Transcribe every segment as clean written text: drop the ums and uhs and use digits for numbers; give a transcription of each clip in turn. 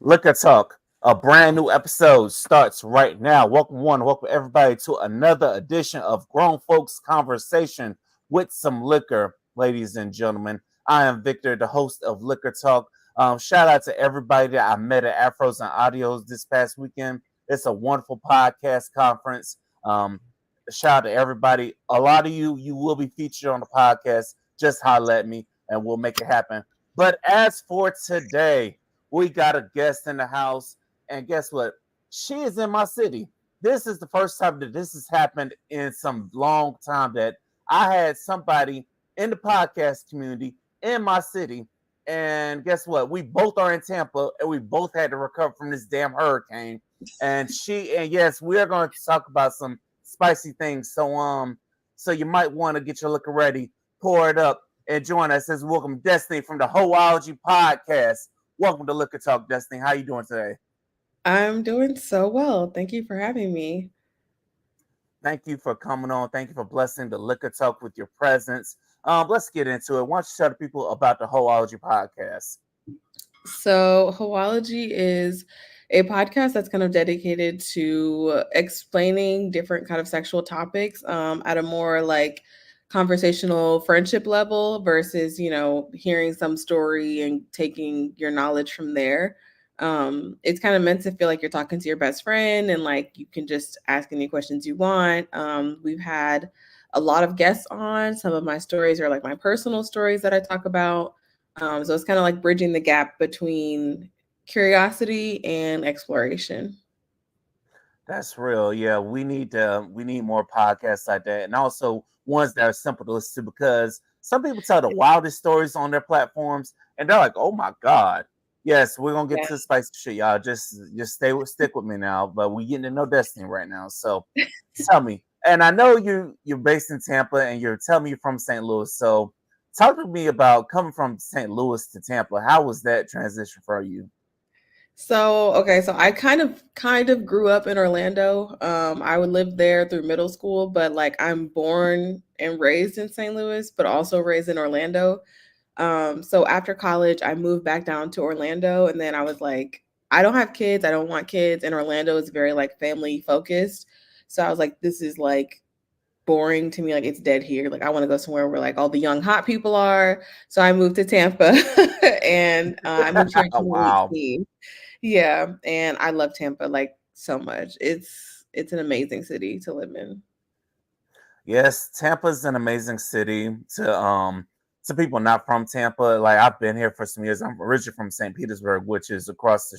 Liquor Talk, a brand new episode starts right now. Welcome everybody to another edition of Grown Folks Conversation with some liquor, ladies and gentlemen. I am Victor, the host of Liquor Talk. Shout out to everybody that I met at Afros and Audios this past weekend. It's a wonderful podcast conference. Um, Shout out to everybody. A lot of you will be featured on the podcast. Just holler at me and we'll make it happen. But as for today, we got a guest in the house, and guess what? She is in my city. This is the first time that this has happened in some long time that I had somebody in the podcast community in my city. And guess what? We both are in Tampa, and we both had to recover from this damn hurricane. And yes, we are going to talk about some spicy things. So you might want to get your liquor ready, pour it up, and join us as we welcome Dstany from the Hoeology podcast. Welcome to Liquor Talk, Dstany. How you doing today? I'm doing so well. Thank you for having me. Thank you for coming on. Thank you for blessing the Liquor Talk with your presence. Let's get into it. Why don't you tell the people about the Hoeology podcast? So, Hoeology is a podcast that's kind of dedicated to explaining different kind of sexual topics at a more like conversational friendship level versus, hearing some story and taking your knowledge from there. It's kind of meant to feel like you're talking to your best friend and like you can just ask any questions you want. We've had a lot of guests on. Some of my stories are like my personal stories that I talk about. So it's kind of like bridging the gap between curiosity and exploration. That's real. Yeah, we need more podcasts like that, and also ones that are simple to listen to because some people tell the wildest stories on their platforms, and they're like, "Oh my god." Yes, we're gonna get Yeah. to the spicy shit, y'all. Just stick with me now. But we getting to know Destiny right now. So tell me, and I know you're based in Tampa, and you're telling me you're from St. Louis. So talk to me about coming from St. Louis to Tampa. How was that transition for you? So I kind of grew up in Orlando. I would live there through middle school, but like I'm born and raised in St. Louis, but also raised in Orlando. So after college, I moved back down to Orlando, and then I was like, I don't have kids, I don't want kids, and Orlando is very like family focused. So I was like, this is like boring to me, like it's dead here. Like I want to go somewhere where like all the young hot people are. So I moved to Tampa, and I moved here in Wow. 2018. Yeah, and I love Tampa like so much. It's an amazing city to live in. Yes, Tampa's an amazing city to people not from Tampa. Like I've been here for some years. I'm originally from St. Petersburg, which is across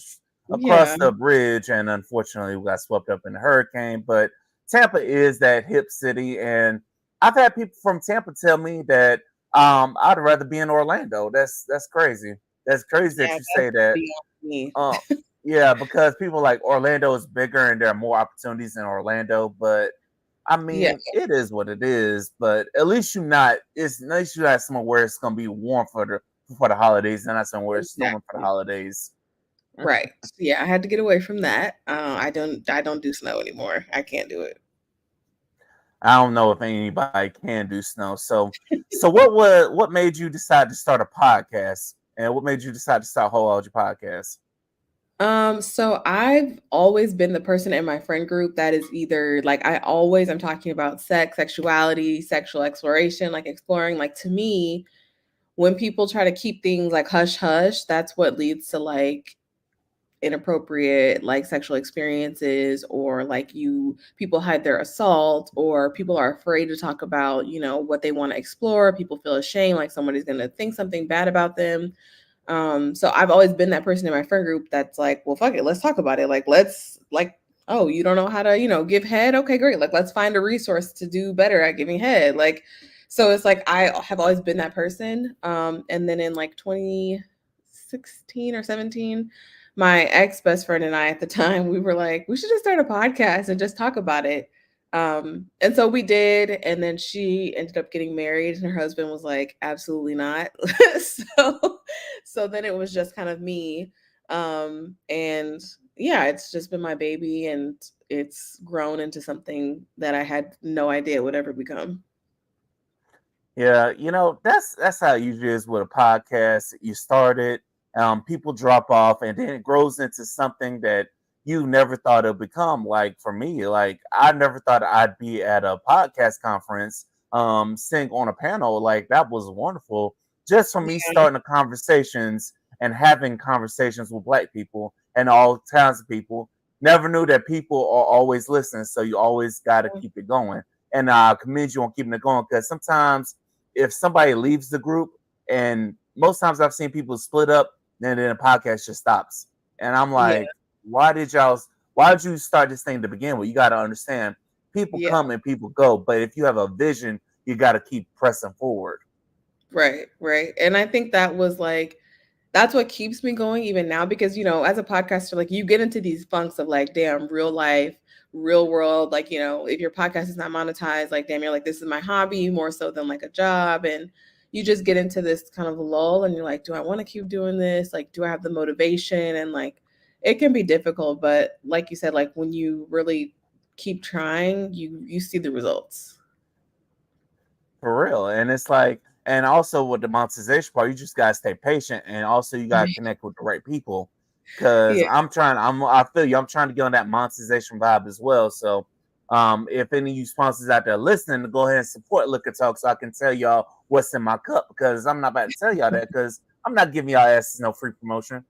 Yeah, the bridge, and unfortunately we got swept up in the hurricane. But Tampa is that hip city, and I've had people from Tampa tell me that I'd rather be in Orlando. That's crazy. That's crazy that yeah, you that's say that. beyond me. Uh, yeah, because people like Orlando is bigger and there are more opportunities in Orlando, but I Yeah, mean, it is what it is, but at least you're not somewhere where it's gonna be warm for the holidays and not somewhere it's storming for the exactly. holidays. Right. Yeah, I had to get away from that. I don't do snow anymore. I can't do it. I don't know if anybody can do snow. So what made you decide to start a podcast? And what made you decide to start Whole Audio Podcast? So I've always been the person in my friend group that is either like I'm talking about sex, sexuality, sexual exploration, like exploring. Like to me, when people try to keep things like hush hush, that's what leads to like inappropriate like sexual experiences, or like you people hide their assault, or people are afraid to talk about, what they want to explore. People feel ashamed like somebody's going to think something bad about them. So I've always been that person in my friend group that's like, well, fuck it, let's talk about it. Like, let's like, oh, you don't know how to, give head? Okay, great. Like, let's find a resource to do better at giving head. Like, so it's like I have always been that person. And then in like 2016 or 17, my ex best friend and I at the time, we were like, we should just start a podcast and just talk about it. And so we did, and then she ended up getting married, and her husband was like, absolutely not. so so then it was just kind of me. And yeah, it's just been my baby, and it's grown into something that I had no idea would ever become. Yeah, that's how it usually is with a podcast. You start it, People drop off, and then it grows into something that you never thought it'd become. Like for me, like I never thought I'd be at a podcast conference, sing on a panel. Like that was wonderful. Just from me Yeah, starting the conversations and having conversations with Black people and all kinds of people. Never knew that people are always listening, so you always got to keep it going. And I commend you on keeping it going because sometimes if somebody leaves the group, and most times I've seen people split up, then the podcast just stops. And I'm yeah, like, why did y'all? Why did you start this thing to begin with? You got to understand, people yeah. come and people go, but if you have a vision, you got to keep pressing forward. Right, right. And I think that was like that's what keeps me going even now because as a podcaster, like you get into these funks of like, damn, real life, real world, like, if your podcast is not monetized, like damn, you're like, this is my hobby more so than like a job. And you just get into this kind of lull and you're like, do I want to keep doing this? Like, do I have the motivation? And like it can be difficult, but like you said, like when you really keep trying, you see the results. For real. And it's like, and also with the monetization part, you just gotta stay patient, and also you gotta connect with the right people. Cause Yeah. I feel you, I'm trying to get on that monetization vibe as well. So if any of you sponsors out there listening, to go ahead and support Liquor Talk so I can tell y'all what's in my cup, because I'm not about to tell y'all that because I'm not giving y'all asses no free promotion.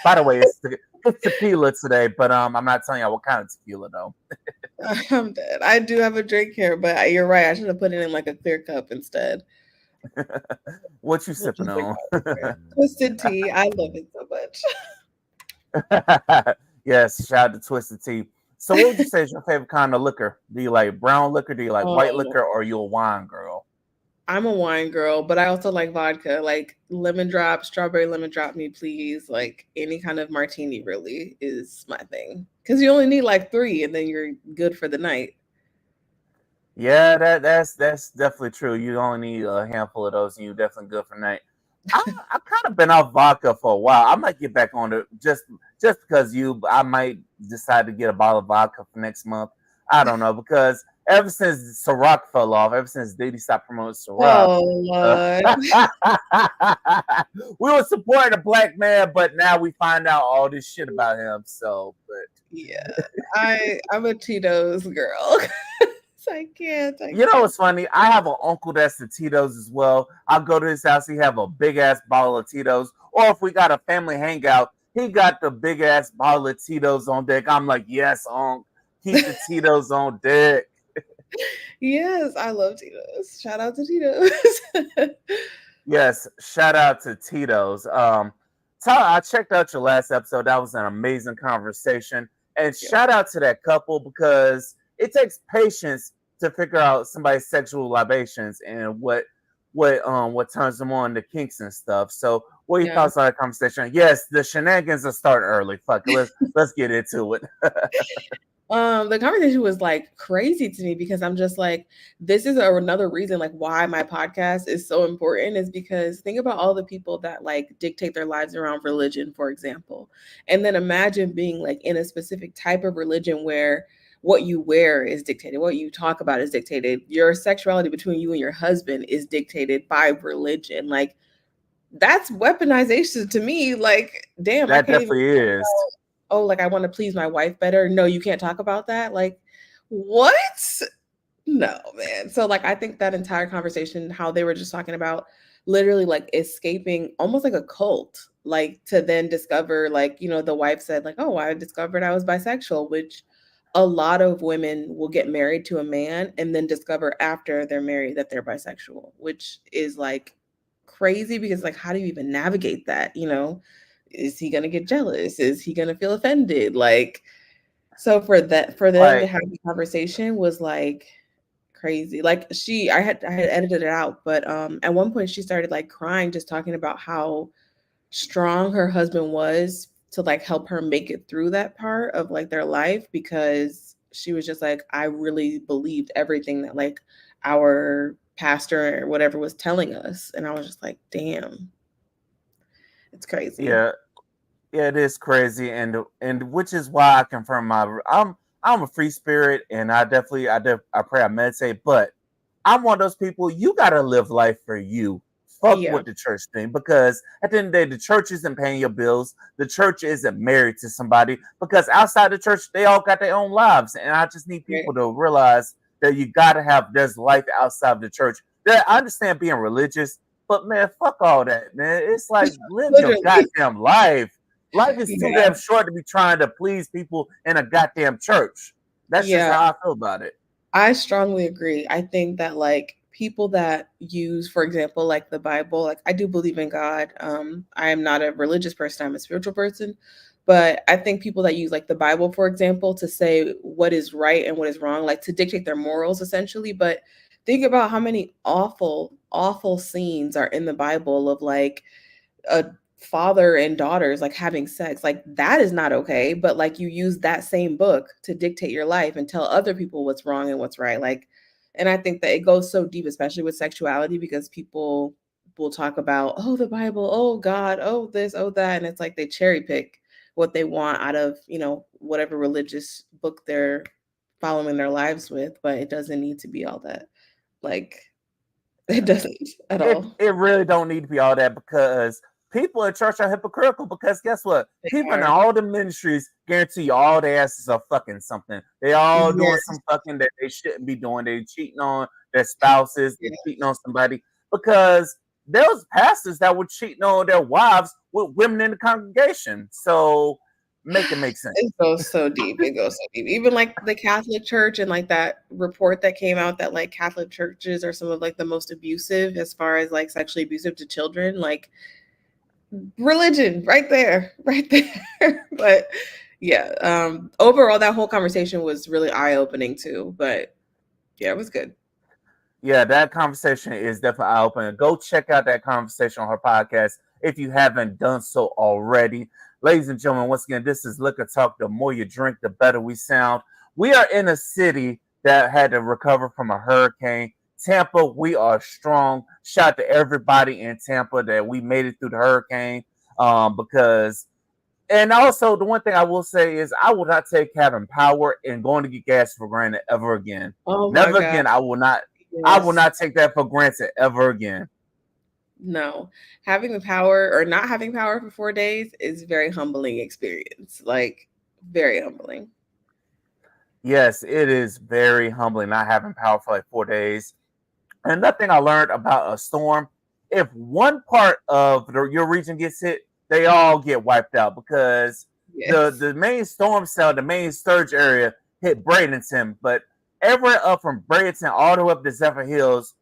By the way, it's tequila today, but I'm not telling y'all what kind of tequila though. I'm dead. I do have a drink here, but you're right. I should have put it in like a clear cup instead. What you Which sipping is like on? twisted tea. I love it so much. Yes, shout out to Twisted Tea. So, what would you say is your favorite kind of liquor? Do you like brown liquor? Do you like white Um, liquor? Or are you a wine girl? I'm a wine girl, but I also like vodka, like lemon drop, strawberry lemon drop me, please. Like any kind of martini really is my thing. Because you only need like three and then you're good for the night. Yeah, that's definitely true. You only need a handful of those, and you're definitely good for night. I've kind of been off vodka for a while. I might get back on it just because I might decide to get a bottle of vodka for next month. I don't know because ever since Ciroc fell off, ever since Diddy stopped promoting Ciroc, Oh uh, Lord. we were supporting a black man, but now we find out all this shit about him. So, but Yeah. I'm a Tito's girl. So I can't. I you know can't. what's funny? I have an uncle that's the Tito's as well. I'll go to his house. He have a big ass bottle of Tito's. Or if we got a family hangout, he got the big ass bottle of Tito's on deck. I'm like, yes, unc, keep the Tito's on deck. Yes, I love Tito's. Shout out to Tito's. Yes, shout out to Tito's. Tyler, I checked out your last episode. That was an amazing conversation. And Yeah. shout out to that couple because it takes patience to figure out somebody's sexual libations and what turns them on, the kinks and stuff. So what are your Yeah. thoughts on that conversation? Yes, the shenanigans are starting early. Fuck it. Let's get into it. The conversation was like crazy to me because I'm just like, this is another reason like why my podcast is so important is because think about all the people that like dictate their lives around religion, for example. And then imagine being like in a specific type of religion where what you wear is dictated, what you talk about is dictated, your sexuality between you and your husband is dictated by religion. Like that's weaponization to me. Like, damn, I That can't even definitely is. oh, like I want to please my wife better. No, you can't talk about that. Like, what? No, man. So like I think that entire conversation, how they were just talking about literally like escaping almost like a cult, like to then discover, like, the wife said, like, oh, I discovered I was bisexual, which a lot of women will get married to a man and then discover after they're married that they're bisexual, which is like crazy because like how do you even navigate that? Is he gonna get jealous? Is he gonna feel offended? Like so for them to Like, have the conversation was like crazy. Like I had edited it out, but at one point she started like crying just talking about how strong her husband was to like help her make it through that part of like their life because she was just like I really believed everything that like our pastor or whatever was telling us and I was just like damn, it's crazy. yeah, yeah, it is crazy, and which is why I confirm I'm a free spirit, and I pray, I meditate, but I'm one of those people. You gotta live life for you Fuck Yeah. what the church think, because at the end of the day, the church isn't paying your bills. The church isn't married to somebody, because outside the church, they all got their own lives. And I just need Right. people to realize that you gotta have there's life outside of the church. That I understand being religious, but man, fuck all that, man. It's like live your Literally. goddamn life. Life is too Yeah. damn short to be trying to please people in a goddamn church. That's just Yeah. how I feel about it. I strongly agree. I think that like people that use, for example, like the Bible, like I do believe in God. I am not a religious person, I'm a spiritual person. But I think people that use like the Bible, for example, to say what is right and what is wrong, like to dictate their morals essentially. But think about how many awful, awful scenes are in the Bible of like a father and daughters like having sex. Like that is not okay, but like you use that same book to dictate your life and tell other people what's wrong and what's right. Like, and I think that it goes so deep, especially with sexuality, because people will talk about, oh, the Bible, oh God, oh this, oh that, and it's like they cherry pick what they want out of, whatever religious book they're following their lives with, but it doesn't need to be all that. Like it doesn't at all. It really don't need to be all that, because people in church are hypocritical, because guess what? They People in are. all the ministries guarantee you all their asses are fucking something. They all doing Yes, some fucking that they shouldn't be doing. They cheating on their spouses, they yes. cheating on somebody, because there was pastors that were cheating on their wives with women in the congregation. So make it make sense. It goes so deep. It goes so deep. Even like the Catholic Church and like that report that came out that like Catholic churches are some of like the most abusive as far as like sexually abusive to children. Like religion, right there, right there. But yeah, overall, that whole conversation was really eye opening too. But yeah, it was good. Yeah, that conversation is definitely eye opening. Go check out that conversation on her podcast if you haven't done so already. Ladies and gentlemen, once again, this is Liquor Talk. The more you drink, the better we sound. We are in a city that had to recover from a hurricane. Tampa, we are strong. Shout out to everybody in Tampa that we made it through the hurricane. Because and also the one thing I will say is I will not take having power and going to get gas for granted ever again. Oh my Never God. again. I will Yes. not take that for granted ever again. No, having the power or not having power for 4 days is very humbling experience. Like very humbling. Yes, it is very humbling not having power for like 4 days. And another thing I learned about a storm, if one part of your region gets hit, they all get wiped out, because Yes. the main storm cell, the main surge area hit Bradenton, but everywhere up from Bradenton all the way up to Zephyr Hills,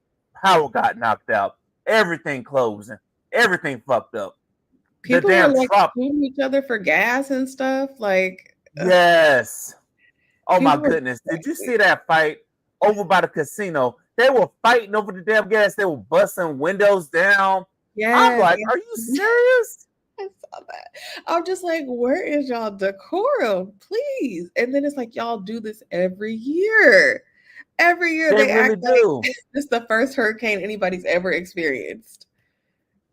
power got knocked out. Everything closed. Everything fucked up. The People were damn like trop. shooting each other for gas and stuff. Like Yes. Oh my people were goodness. Did you crazy. see that fight over by the casino? They were fighting over the damn gas. They were busting windows down. I'm Yes, like, are you serious? I saw that. I'm just like, where is y'all decorum, please? And then it's like y'all do this every year. Every year They they act really like do. this is the first hurricane anybody's ever experienced.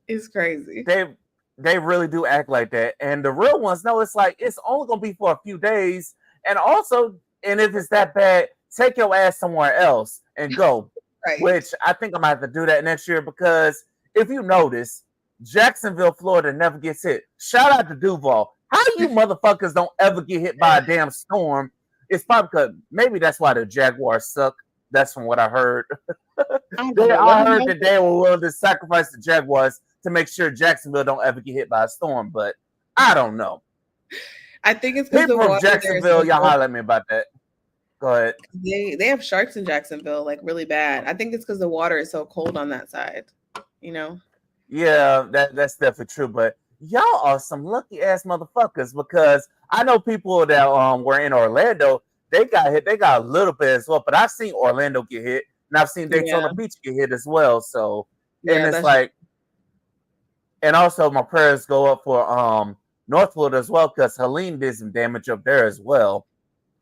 It's crazy. They they really do act like that. And the real ones know it's like it's only gonna be for a few days. And also, and if it's that bad, take your ass somewhere else and go. Right. Which I think I'm gonna have to do that next year, because if you notice, Jacksonville, Florida never gets hit. Shout out to Duval. How you motherfuckers don't ever get hit by a damn storm? It's probably because maybe that's why the Jaguars suck. That's from what I heard. I don't know. Let I me heard know. that they were willing to sacrifice the Jaguars to make sure Jacksonville don't ever get hit by a storm, but I don't know. I think it's because the People from water there is Jacksonville, so y'all cold. holler at me about that. Go ahead. They have sharks in Jacksonville, like really bad. I think it's because the water is so cold on that side. You know. Yeah, that's definitely true. But y'all are some lucky ass motherfuckers, because I know people that were in Orlando, they got hit. They got a little bit as well. But I've seen Orlando get hit, and I've seen Daytona Yeah. Beach get hit as well. So, and Yeah. it's That's like, and also my prayers go up for North Florida as well, because Helene did some damage up there as well.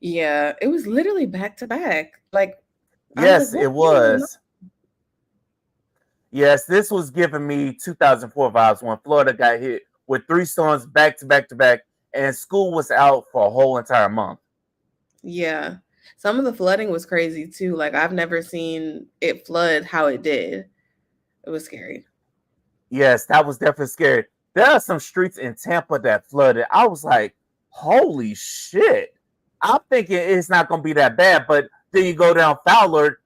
yeah. It was literally back to back. Like I was like, Yes, what's it going on? was. Yes, this was giving me 2004 vibes when Florida got hit with three storms back to back to back, and school was out for a whole entire month. Yeah. Some of the flooding was crazy too. Like I've never seen it flood how it did. It was scary. Yes, that was definitely scary. There are some streets in Tampa that flooded. I was like, holy shit. I'm thinking it's not going to be that bad, but then you go down Fowler's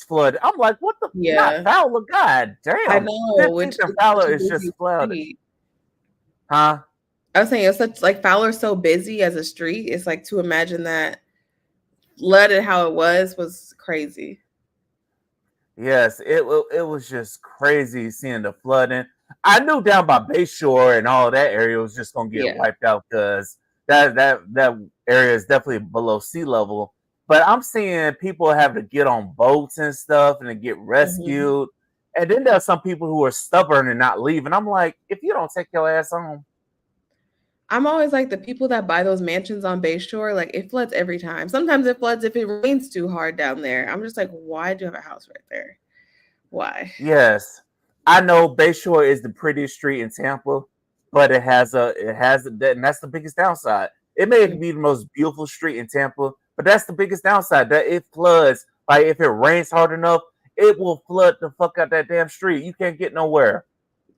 flooded. I'm like, what the? Not Yeah, Fowler. God I damn. know, 15th which and is such Fowler a is just busy flooded. street. Huh? I was saying it's such like Fowler's so busy as a street. It's like to imagine that flooded how it was crazy. Yes, it was just crazy seeing the flooding. I knew down by Bayshore and all that area was just gonna get Yeah. wiped out because that area is definitely below sea level. But I'm seeing people have to get on boats and stuff and to get Mhm. rescued. And then there's some people who are stubborn and not leaving. I'm like, if you don't take your ass home, I'm always like the people that buy those mansions on Bayshore, like it floods every time. Sometimes it floods if it rains too hard down there. I'm just like, why do you have a house right there? Why? yes, I know Bayshore is the prettiest street in Tampa, but and that's the biggest downside. It may Mm. be the most beautiful street in Tampa, but that's the biggest downside that it floods. Like if it rains hard enough, it will flood the fuck out that damn street. You can't get nowhere.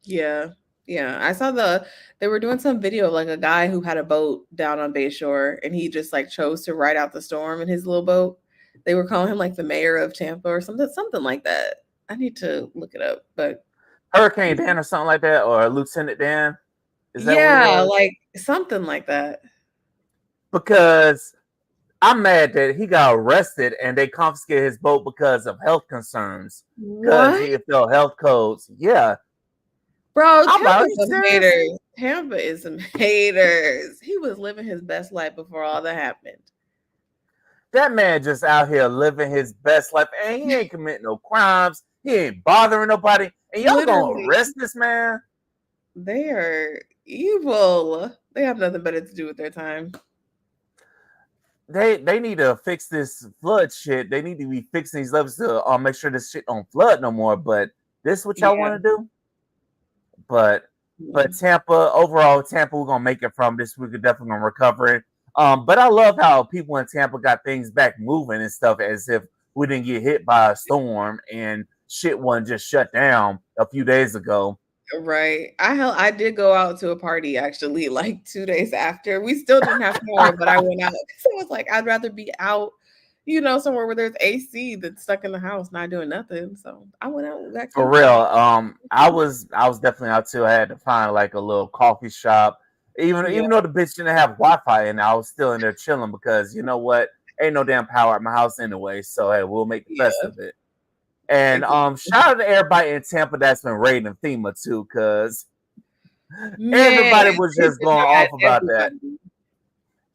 Yeah. Yeah. I saw they were doing some video of like a guy who had a boat down on Bayshore and he just like chose to ride out the storm in his little boat. They were calling him like the mayor of Tampa or something like that. I need to look it up, but Hurricane Dan or something like that, or Lieutenant Dan. Is that what it yeah, was? like something like that. Because I'm mad that he got arrested and they confiscated his boat because of health concerns. Because What? he felt health codes. Yeah. Bro, I'm like, are Tampa's you some serious? haters. Tampa is some haters. He was living his best life before all that happened. That man just out here living his best life and he ain't committing no crimes. He ain't bothering nobody. And y'all gonna Literally, arrest this man? they are evil. They have nothing better to do with their time. They need to fix this flood shit. They need to be fixing these levels to make sure this shit don't flood no more. But this is what y'all Yeah. want to do? But Mm. Tampa, overall, Tampa, we're gonna make it from this. We're definitely gonna recover it. But I love how people in Tampa got things back moving and stuff as if we didn't get hit by a storm and shit wasn't just shut down a few days ago. Right. I did go out to a party actually like 2 days after. We still didn't have power, but I went out because I was like, I'd rather be out, somewhere where there's AC than stuck in the house not doing nothing. So I went out back to For the real. party. I was definitely out too. I had to find like a little coffee shop. Yeah. Even though the bitch didn't have Wi-Fi in, I was still in there chilling because you know what? Ain't no damn power at my house anyway. So hey, we'll make the best Yeah. of it. And Exactly. shout out to everybody in Tampa that's been raiding FEMA too, because Man, everybody was they just going denied off about that. everybody.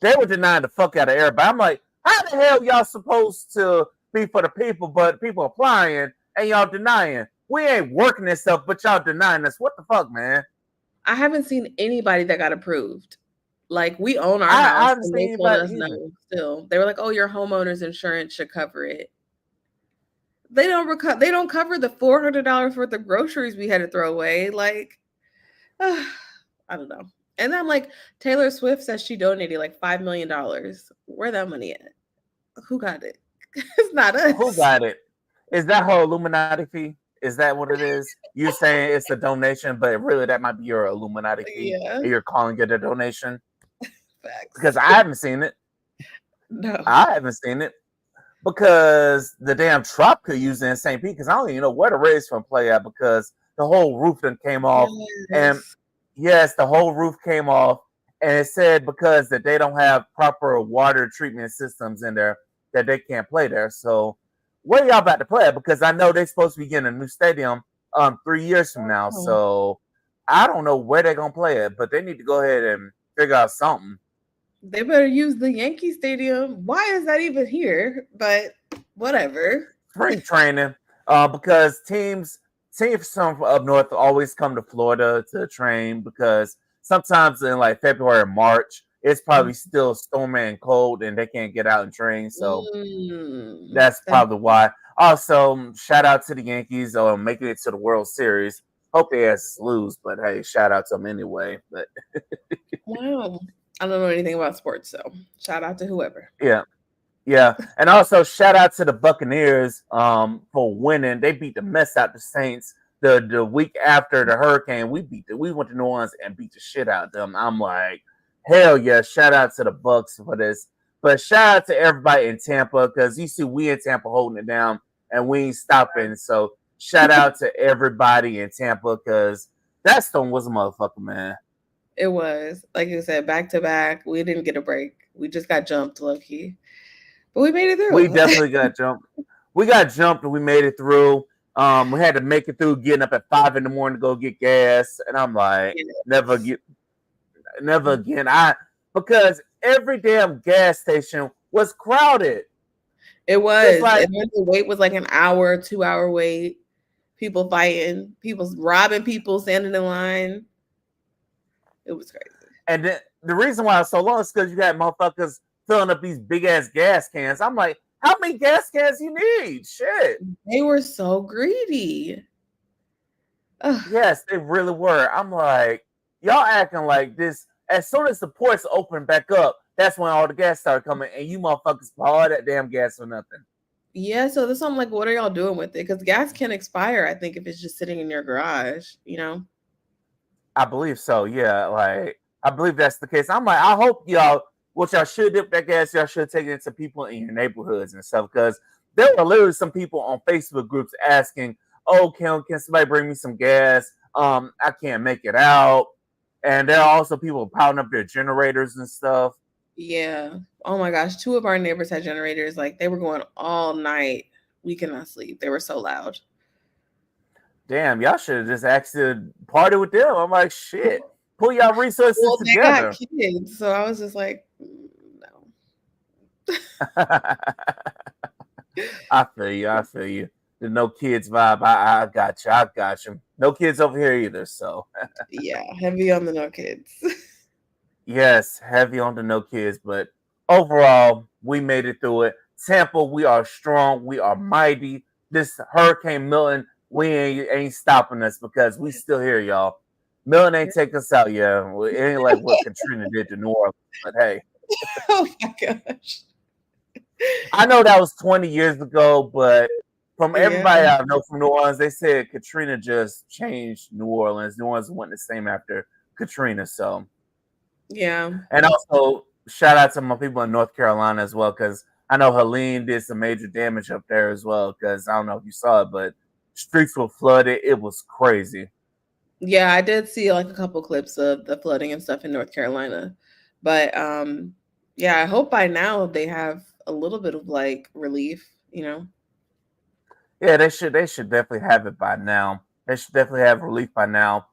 They were denying the fuck out of everybody. I'm like, how the hell y'all supposed to be for the people, but people applying and y'all denying? We ain't working this stuff, but y'all denying us. What the fuck, man? I haven't seen anybody that got approved. Like we own our I house haven't and seen they told anybody us either. no still. They were like, "Oh, your homeowner's insurance should cover it." They don't cover the $400 worth of groceries we had to throw away. Like, I don't know. And then like Taylor Swift says she donated like $5 million. Where that money at? Who got it? It's not Who us. got it? Is that her Illuminati fee? Is that what it is? You're saying it's a donation, but really that might be your Illuminati fee, Yeah, and you're calling it a donation because facts. I haven't seen it. No. I haven't seen it because the damn truck could use it in St. Pete because I don't even know where the race from play at because the whole roof done came off. And Yes. yes, the whole roof came off. And it said because that they don't have proper water treatment systems in there that they can't play there. So where y'all about to play at? Because I know they're supposed to be getting a new stadium 3 years from now. Oh. So I don't know where they're gonna play it, but they need to go ahead and figure out something. They better use the Yankee Stadium. Why is that even here? But whatever. Spring training, because teams from up north always come to Florida to train because sometimes in like February or March it's probably still stormy and cold and they can't get out and train. So that's That probably why. Also, shout out to the Yankees on making it to the World Series. Hope they ass lose, but hey, shout out to them anyway. But wow. I don't know anything about sports, so shout out to whoever. yeah. Yeah, and also shout out to the Buccaneers for winning. They beat the mess out the Saints the week after the hurricane, we went to New Orleans and beat the shit out of them. I'm like, hell yeah! Shout out to the Bucks for this, but shout out to everybody in Tampa because you see we in Tampa holding it down and we ain't stopping. So shout out to everybody in Tampa because that storm was a motherfucker, man. It was, like you said, back to back. We didn't get a break. We just got jumped low key, but we made it We through. definitely got jumped. We got jumped and we made it through. We had to make it through getting up at 5 in the morning to go get gas, and I'm like, never again. Because every damn gas station was crowded. It was. Like, and the wait was like an hour, 2-hour wait. People fighting, people robbing people, standing in line. It was crazy. And the reason why it's so long is because you got motherfuckers filling up these big ass gas cans. I'm like, how many gas cans you need? Shit. They were so greedy. Ugh. Yes, they really were. I'm like, y'all acting like this. As soon as the ports open back up, that's when all the gas started coming, and you motherfuckers pour all that damn gas for nothing. Yeah, so this I'm like, what are y'all doing with it? Because gas can expire, I think, if it's just sitting in your garage, you know? I believe so, yeah. Like, I believe that's the case. I'm like, I hope y'all, what y'all should do with that gas, y'all should take it to people in your neighborhoods and stuff, because there were literally some people on Facebook groups asking, oh, can somebody bring me some gas? I can't make it out. And there are also people piling up their generators and stuff. Yeah. Oh my gosh. 2 of our neighbors had generators. Like, they were going all night. We could not sleep. They were so loud. Damn, y'all should have just asked to party with them. I'm like, shit. Pull y'all resources together. They got kids, so I was just like, no. I feel you. The no kids vibe. I got you. No kids over here either. So yeah, heavy on the no kids. Yes, heavy on the no kids, but overall, we made it through it. Tampa, we are strong. We are mighty. This Hurricane Milton, we ain't stopping us because we still here, y'all. Milton ain't take us out yet. It ain't like what Katrina did to New Orleans, but hey. Oh my gosh. I know that was 20 years ago, but from everybody I know from New Orleans, they said Katrina just changed New Orleans. New Orleans wasn't the same after Katrina, so. Yeah. And also, shout out to my people in North Carolina as well, because I know Helene did some major damage up there as well, because I don't know if you saw it, but streets were flooded. It was crazy. Yeah, I did see like a couple clips of the flooding and stuff in North Carolina. But yeah, I hope by now they have a little bit of like relief, you know? Yeah, they should definitely have it by now. They should definitely have relief by now.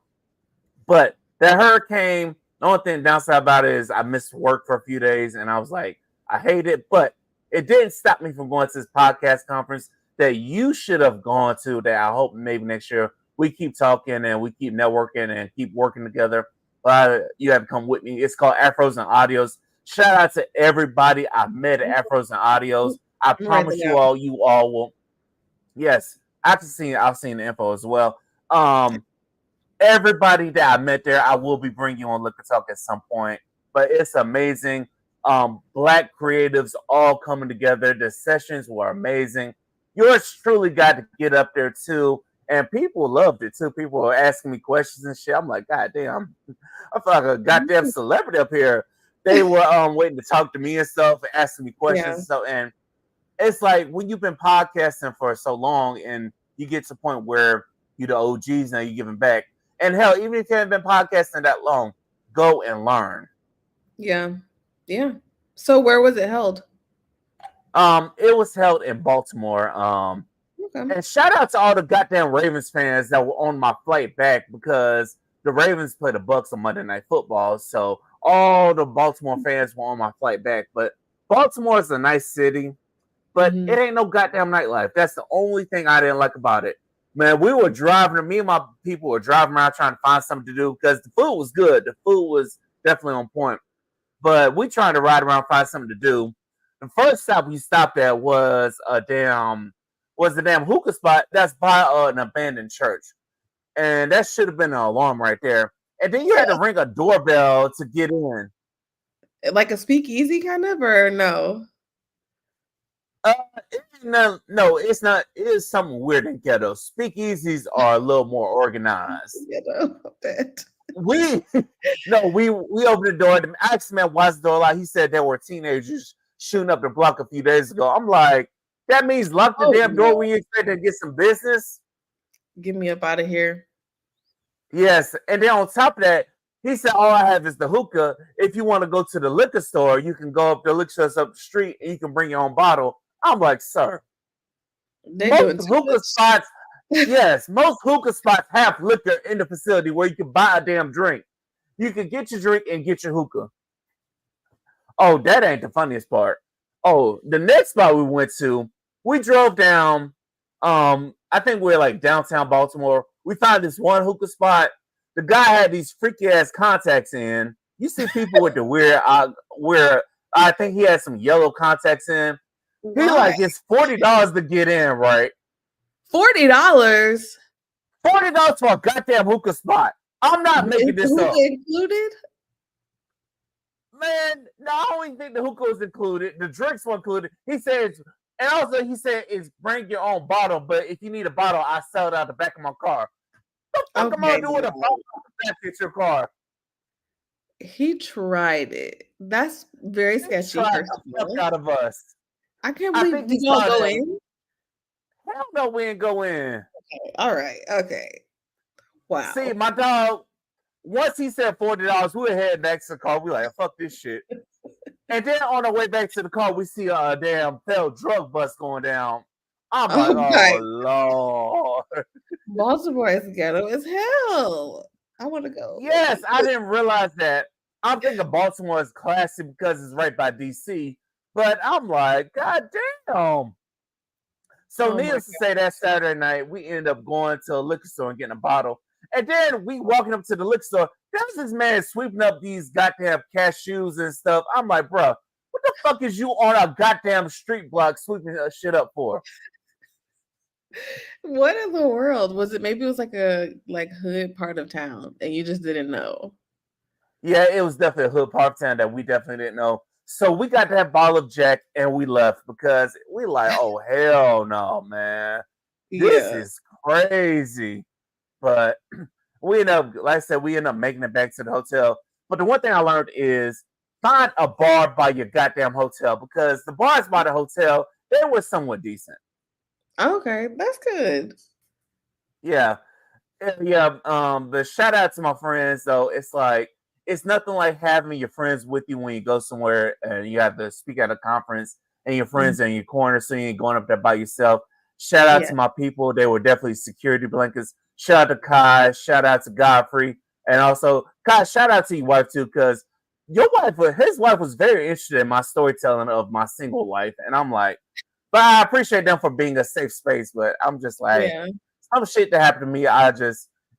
But that hurricane, the only thing downside about it is I missed work for a few days, and I was like, I hate it, but it didn't stop me from going to this podcast conference that you should have gone to, that I hope maybe next year we keep talking and we keep networking and keep working together. You have to come with me. It's called Afros and Audios. Shout out to everybody I met at Afros and Audios. I promise you all will. Yes, I've seen the info as well. Everybody that I met there, I will be bringing you on Liquor Talk at some point. But it's amazing. Black creatives all coming together. The sessions were amazing. Yours truly got to get up there too, and people loved it too. People were asking me questions and shit. I'm like, God damn, I feel like a goddamn celebrity up here. They were waiting to talk to me and stuff, and asking me questions and stuff. And it's like when you've been podcasting for so long, and you get to the point where you're the OGs now, you're giving back. And hell, even if you haven't been podcasting that long, go and learn. Yeah. Yeah. So where was it held? It was held in Baltimore. Okay. And shout out to all the goddamn Ravens fans that were on my flight back, because the Ravens play the Bucks on Monday Night Football. So all the Baltimore fans were on my flight back. But Baltimore is a nice city, but it ain't no goddamn nightlife. That's the only thing I didn't like about it. Man, we were driving, me and my people were driving around trying to find something to do, because the food was good. The food was definitely on point. But we trying to ride around, find something to do. The first stop we stopped at was the damn hookah spot that's by an abandoned church. And that should have been an alarm right there. And then you had to ring a doorbell to get in. Like a speakeasy kind of, or no? Uh, no, it's not. It is something weird in ghetto. Speakeasies are a little more organized. Ghetto. That. We no, we opened the door. I asked the man why's the door locked. He said there were teenagers shooting up the block a few days ago. I'm like, that means lock the Oh damn door no! when you expect to get some business. Get me up out of here. Yes, and then on top of that, he said all I have is the hookah. If you want to go to the liquor store, you can go up the liquor store up the street and you can bring your own bottle. I'm like, sir, They're most doing too hookah much. spots, yes, most hookah spots have liquor in the facility where you can buy a damn drink. You can get your drink and get your hookah. Oh, that ain't the funniest part. Oh, the next spot we went to, we drove down. I think we're like downtown Baltimore. We found this one hookah spot. The guy had these freaky ass contacts in. You see people with the weird, where I think he had some yellow contacts in. He Why? like it's $40 to get in, right? $40. $40 for a goddamn hookah spot. I'm not making Is the this up. hookah included? Man, no, I don't even think the hookah was included. The drinks were included. He says, and also he said, "Is bring your own bottle, but if you need a bottle, I sell it out the back of my car." What the fuck am I Okay, doing with a bottle out the back of your car? he tried it. That's very He sketchy, tried first the of fuck all. out of us. I can't I believe think he did y'all saw go that. in? Hell no, we ain't go in. All right. Okay. See, Wow. my dog. Once he said $40, we were heading back to the car. We like, fuck this shit. And then on our way back to the car, we see a damn failed drug bust going down. I'm like, Oh oh my. Lord. Baltimore is ghetto as hell. I want to go. Yes, I didn't realize that. I'm thinking Baltimore is classy because it's right by DC. But I'm like, God damn. So Oh my needless to say, that Saturday night, we ended up going to a liquor store and getting a bottle. And then we walking up to the liquor store. There's this man sweeping up these goddamn cashews and stuff. I'm like, bro, what the fuck is you on a goddamn street block sweeping shit up for? What in the world was it? Maybe it was like a hood part of town, and you just didn't know. Yeah, it was definitely a hood part of town that we definitely didn't know. So we got that bottle of Jack and we left because we like, oh hell no, man. This Yeah. is crazy. But we end up, like I said, we end up making it back to the hotel. But the one thing I learned is find a bar by your goddamn hotel because the bars by the hotel, they were somewhat decent. Okay, that's good. Yeah. Yeah. But shout out to my friends though. It's like it's nothing like having your friends with you when you go somewhere and you have to speak at a conference and your friends are in your corner, so you ain't going up there by yourself. Shout out Yeah. to my people. They were definitely security blankets. Shout out to Kai. Shout out to Godfrey. And also, Kai, shout out to your wife too, because his wife was very interested in my storytelling of my single life. And I'm like, but I appreciate them for being a safe space. But I'm just like, Yeah. some shit that happened to me,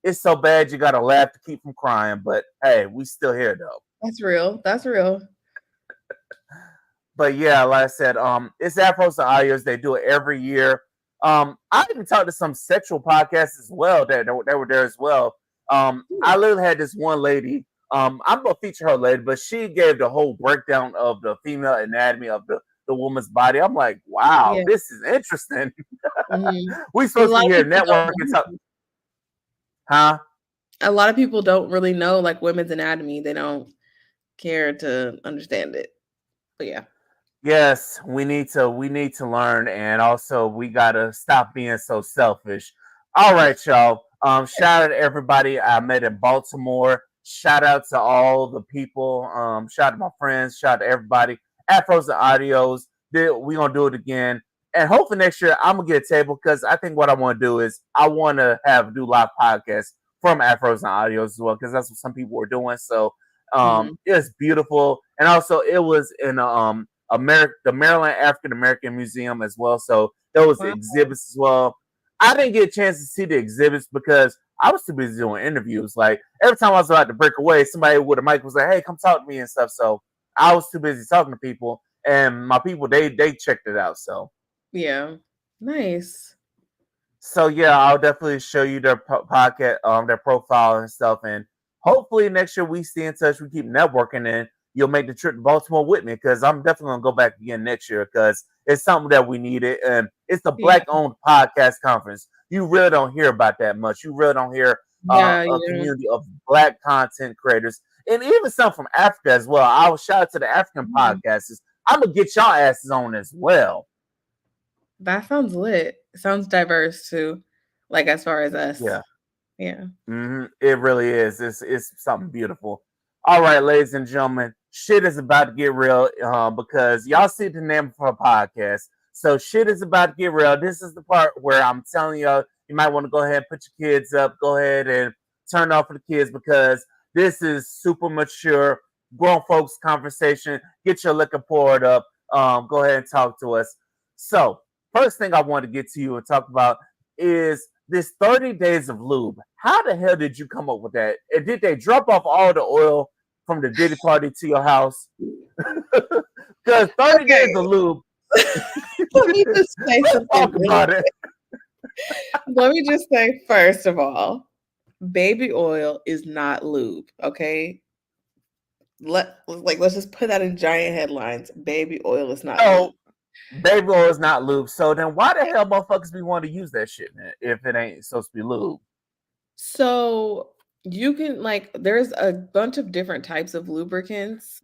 it's so bad you gotta laugh to keep from crying. But hey, we still here though. That's real. That's real. But yeah, like I said, it's Afros and Audios. They do it every year. I even talked to some sexual podcasts as well that were there as well. I literally had this one lady. I'm gonna feature her later, but she gave the whole breakdown of the female anatomy of the woman's body. I'm like, wow, Yeah. this is interesting. Mhm. We A supposed to lot be of here people don't networking, know. huh? A lot of people don't really know like women's anatomy. They don't care to understand it. But yeah. Yes, we need to learn, and also we gotta stop being so selfish. All right, y'all. Shout out to everybody I met in Baltimore. Shout out to all the people. Shout out to my friends. Shout out to everybody. Afros and Audios. We gonna do it again, and hopefully next year I'm gonna get a table because I think what I want to do is I want to do live podcasts from Afros and Audios as well because that's what some people were doing. So Mhm. it was beautiful, and also it was in the Maryland African American Museum as well. So there was Wow. exhibits as well. I didn't get a chance to see the exhibits because I was too busy doing interviews. Like every time I was about to break away, somebody with a mic was like, "Hey, come talk to me" and stuff. So I was too busy talking to people, and my people they checked it out. Yeah. Nice. So yeah, I'll definitely show you their podcast, their profile and stuff, and hopefully next year we stay in touch. We keep networking, and you'll make the trip to Baltimore with me because I'm definitely gonna go back again next year because It's something that we needed, and it's the Yeah. Black-owned podcast conference. You really don't hear about that much. You really don't hear Yeah. a Yeah. community of Black content creators, and even some from Africa as well. I will shout out to the African Mhm. podcasters. I'm gonna get y'all asses on as well. That sounds lit. It sounds diverse too. Like as far as us. Yeah. Yeah. It really is. It's something beautiful. All right, ladies and gentlemen, shit is about to get real because y'all see the name of our podcast. So shit is about to get real. This is the part where I'm telling y'all you might want to go ahead and put your kids up. Go ahead and turn off for the kids because this is super mature, grown folks conversation. Get your liquor poured up. Go ahead and talk to us. So first thing I want to get to you and talk about is this 30 days of lube. How the hell did you come up with that? And did they drop off all the oil from the Diddy party to your house? Because 30 days of Okay. lube. Let me just say Let's something talk really about it. Let me just say, first of all, baby oil is not lube. Okay. Let's just put that in giant headlines. Baby oil is not lube. So, baby oil is not lube. So then why the hell motherfuckers be wanting to use that shit, man, if it ain't supposed to be lube? So you can there's a bunch of different types of lubricants,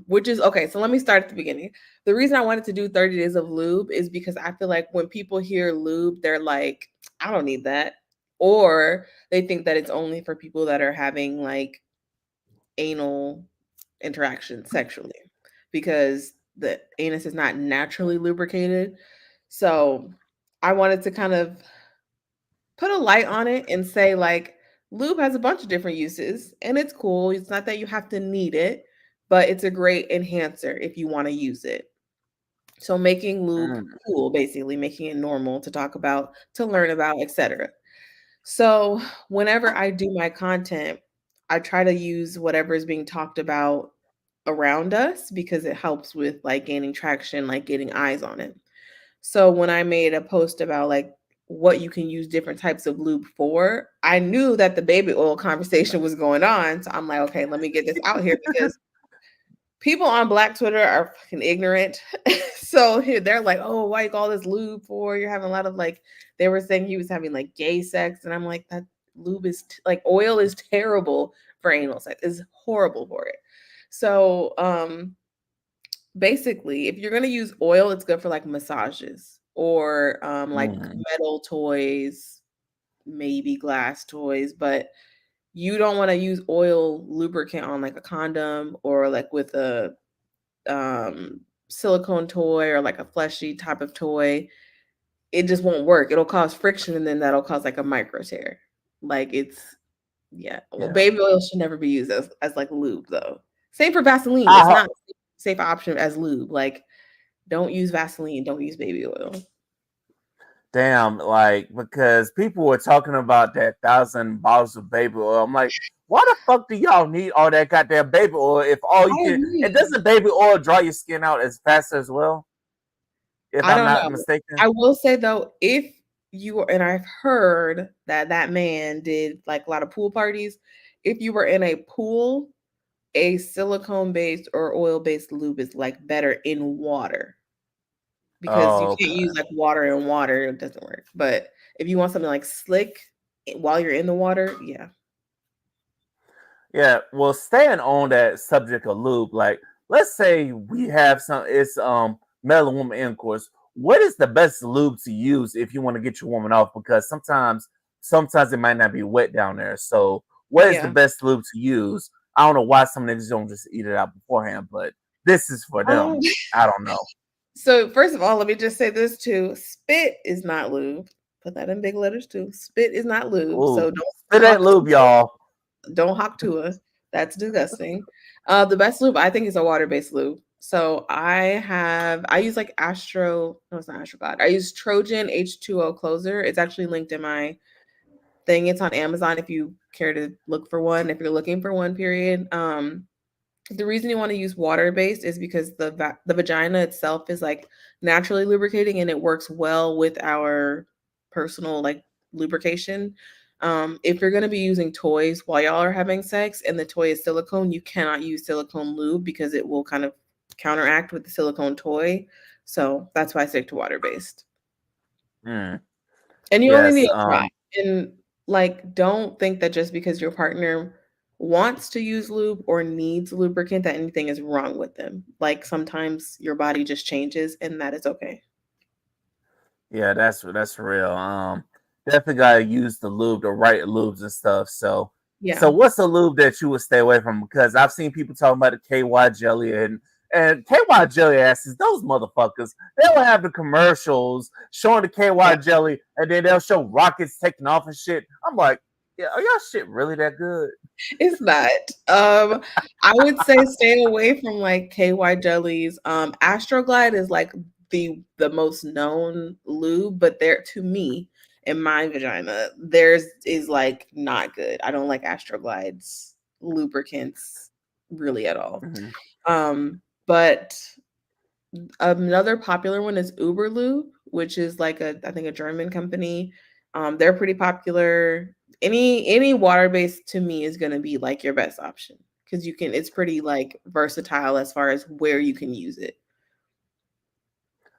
which is okay. So let me start at the beginning. The reason I wanted to do 30 days of lube is because I feel like when people hear lube, they're like, I don't need that. Or they think that it's only for people that are having like anal interaction sexually because the anus is not naturally lubricated. So I wanted to kind of put a light on it and say like lube has a bunch of different uses and it's cool. It's not that you have to need it, but it's a great enhancer if you want to use it. So making lube Mm, cool, basically making it normal to talk about, to learn about, etc. So whenever I do my content, I try to use whatever is being talked about around us because it helps with like gaining traction, like getting eyes on it. So when I made a post about like what you can use different types of lube for, I knew that the baby oil conversation was going on. So I'm like, okay, let me get this out here because people on Black Twitter are fucking ignorant. So they're like, oh, why you call this lube for? You're having a lot of like, they were saying he was having like gay sex. And I'm like, that lube is like oil is terrible for anal sex. It's horrible for it. So basically, if you're gonna use oil, it's good for like massages or like mm, metal toys, maybe glass toys, but you don't want to use oil lubricant on like a condom or like with a silicone toy or like a fleshy type of toy. It just won't work. It'll cause friction and then that'll cause like a micro tear. Like it's yeah. Well, yeah. baby oil should never be used as like lube though. Same for Vaseline. It's I not a safe option as lube. Like don't use Vaseline, don't use baby oil. damn, like because people were talking about that 1,000 bottles of baby oil. I'm like, why the fuck do y'all need all that goddamn baby oil if all you I can? And agree. doesn't baby oil dry your skin out as fast as well? If I I'm don't not know. mistaken. I will say though, if you were, and I've heard that that man did like a lot of pool parties. If you were in a pool, a silicone based or oil based lube is like better in water because you Oh, can't use okay. like water and water. It doesn't work. But if you want something like slick while you're in the water, yeah. Yeah. Well, staying on that subject of lube, like let's say we have some it's male and woman intercourse. What is the best lube to use if you want to get your woman off? Because sometimes it might not be wet down there. So what is the Yeah. best lube to use? I don't know why some niggas don't just eat it out beforehand, but this is for Um, them. I don't know. so first of all, let me just say this too. Spit is not lube. Put that in big letters too. Spit is not lube. Ooh, So don't it ain't hawk to lube, y'all. don't hawk to us. That's disgusting. The best lube I think is a water-based lube. So I use like Astro, no, it's not Astro God. I use Trojan H2O closer. It's actually linked in my thing. It's on Amazon if you care to look for one, if you're looking for one, period. The reason you want to use water based is because the vagina itself is like naturally lubricating and it works well with our personal like lubrication. If you're going to be using toys while y'all are having sex and the toy is silicone, you cannot use silicone lube because it will kind of counteract with the silicone toy. So that's why I stick to water-based. Mm. And you only Yes. need to try. And like, don't think that just because your partner wants to use lube or needs lubricant that anything is wrong with them. Like sometimes your body just changes and that is okay. Yeah, that's real. Definitely gotta use the lube, the right lubes and stuff. So Yeah. what's the lube that you would stay away from? Because I've seen people talking about the KY jelly and KY jelly asses. Those motherfuckers, they'll have the commercials showing the Yeah. KY jelly, and then they'll show rockets taking off and shit. I'm like, yeah, are y'all shit really that good? It's not. I would say stay away from like KY jellies. Astroglide is like the most known lube, but there to me in my vagina, theirs is like not good. I don't like Astroglide's lubricants really at all. Mm-hmm. But another popular one is Uberlube, which is like I think a German company. They're pretty popular. Any water based to me is gonna be like your best option because you can. It's pretty like versatile as far as where you can use it.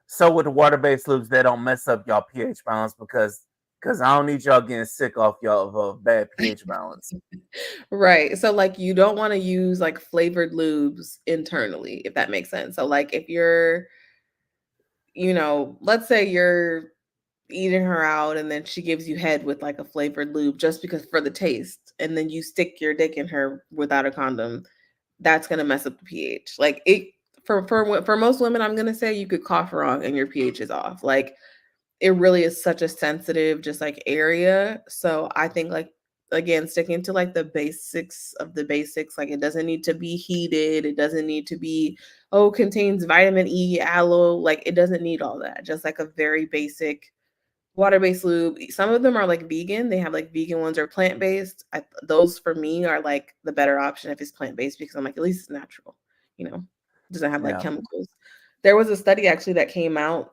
So with the water-based lubes, they don't mess up y'all pH balance because I don't need y'all getting sick off y'all of a bad pH balance. Right. So like you don't want to use like flavored lubes internally, if that makes sense. So like if you're, let's say you're eating her out and then she gives you head with like a flavored lube just because for the taste and then you stick your dick in her without a condom, that's going to mess up the pH. Like it for most women, I'm going to say you could cough wrong and your pH is off. Like it really is such a sensitive just like area. So I think like again sticking to like the basics of the basics, like it doesn't need to be heated, it doesn't need to be contains vitamin E, aloe, like it doesn't need all that. Just like a very basic water-based lube. Some of them are like vegan. They have like vegan ones or plant-based. Those for me are like the better option if it's plant-based because I'm like at least it's natural, it doesn't have like Yeah. chemicals. There was a study actually that came out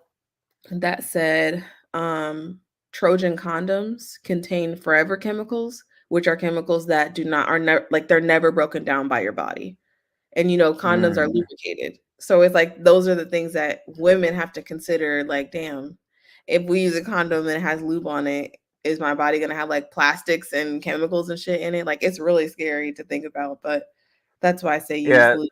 that said Trojan condoms contain forever chemicals, which are chemicals that do not are never like they're never broken down by your body. And condoms are Mm. lubricated. So it's like those are the things that women have to consider. Like, damn, if we use a condom and it has lube on it, is my body gonna have like plastics and chemicals and shit in it? Like, it's really scary to think about. But that's why I say use Yeah. lube.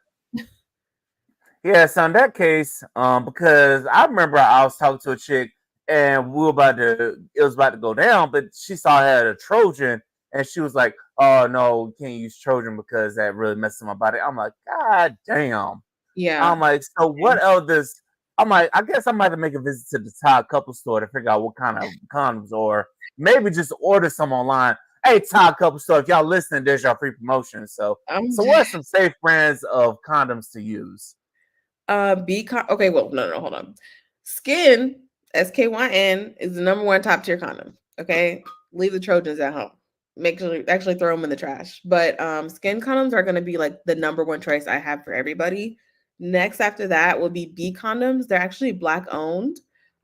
Yeah, so in that case, because I remember I was talking to a chick and it was about to go down, but she saw I had a Trojan and she was like, "Oh no, you can't use Trojan because that really messes my body." I'm like, "God damn." I'm Yeah. like, "So what else does?" I'm like, "I guess I might have to make a visit to the Thai couple store to figure out what kind of condoms, or maybe just order some online." Hey, Thai couple store, if y'all listening, there's your free promotion. So, I'm so what are some safe brands of condoms to use? okay, well, no, hold on. Skin, SKYN, is the number one top tier condom. Okay. Leave the Trojans at home. Make sure actually throw them in the trash. But skin condoms are gonna be like the number one choice I have for everybody. Next after that will be B condoms. They're actually black owned.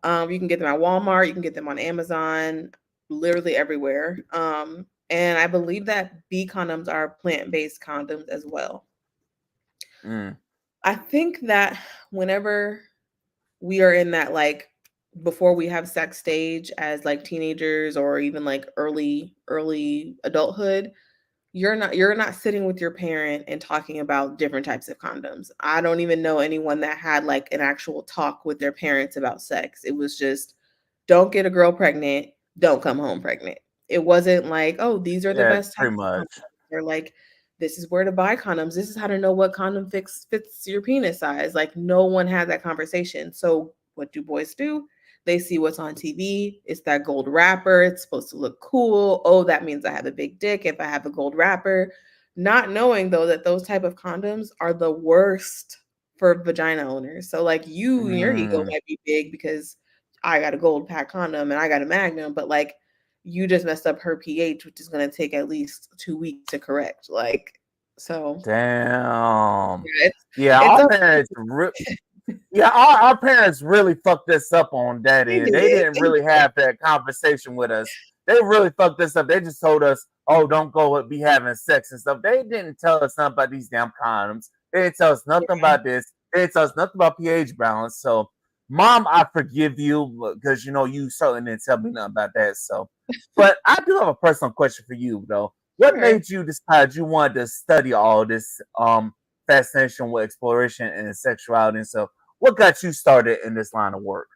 You can get them at Walmart, you can get them on Amazon, literally everywhere. And I believe that B condoms are plant-based condoms as well. Mm, I think that whenever we are in that like before we have sex stage as like teenagers or even like early adulthood, you're not sitting with your parent and talking about different types of condoms. I don't even know anyone that had like an actual talk with their parents about sex. It was just don't get a girl pregnant, don't come home pregnant. It wasn't like, oh, these are the yeah, best pretty types of much. condoms. They're like, this is where to buy condoms. This is how to know what condom fits your penis size. Like no one had that conversation. So what do boys do? They see what's on TV. It's that gold wrapper. It's supposed to look cool. Oh, that means I have a big dick if I have a gold wrapper. Not knowing though that those type of condoms are the worst for vagina owners. So like your ego Mm, might be big because I got a gold pack condom and I got a magnum, but like you just messed up her pH, which is gonna take at least 2 weeks to correct. Like so damn. yeah, it's Yeah, it's our a parents. Yeah, our parents really fucked us up on that they end. They did. didn't really have that conversation with us. They really fucked us up. They just told us, "Oh, don't go be having sex and stuff." They didn't tell us nothing about these damn condoms. They didn't tell us nothing Yeah. about this. They didn't tell us nothing about pH balance. So Mom, I forgive you because you certainly didn't tell me nothing about that. So, but I do have a personal question for you though. What Sure. made you decide you wanted to study all this fascination with exploration and sexuality and stuff? What got you started in this line of work?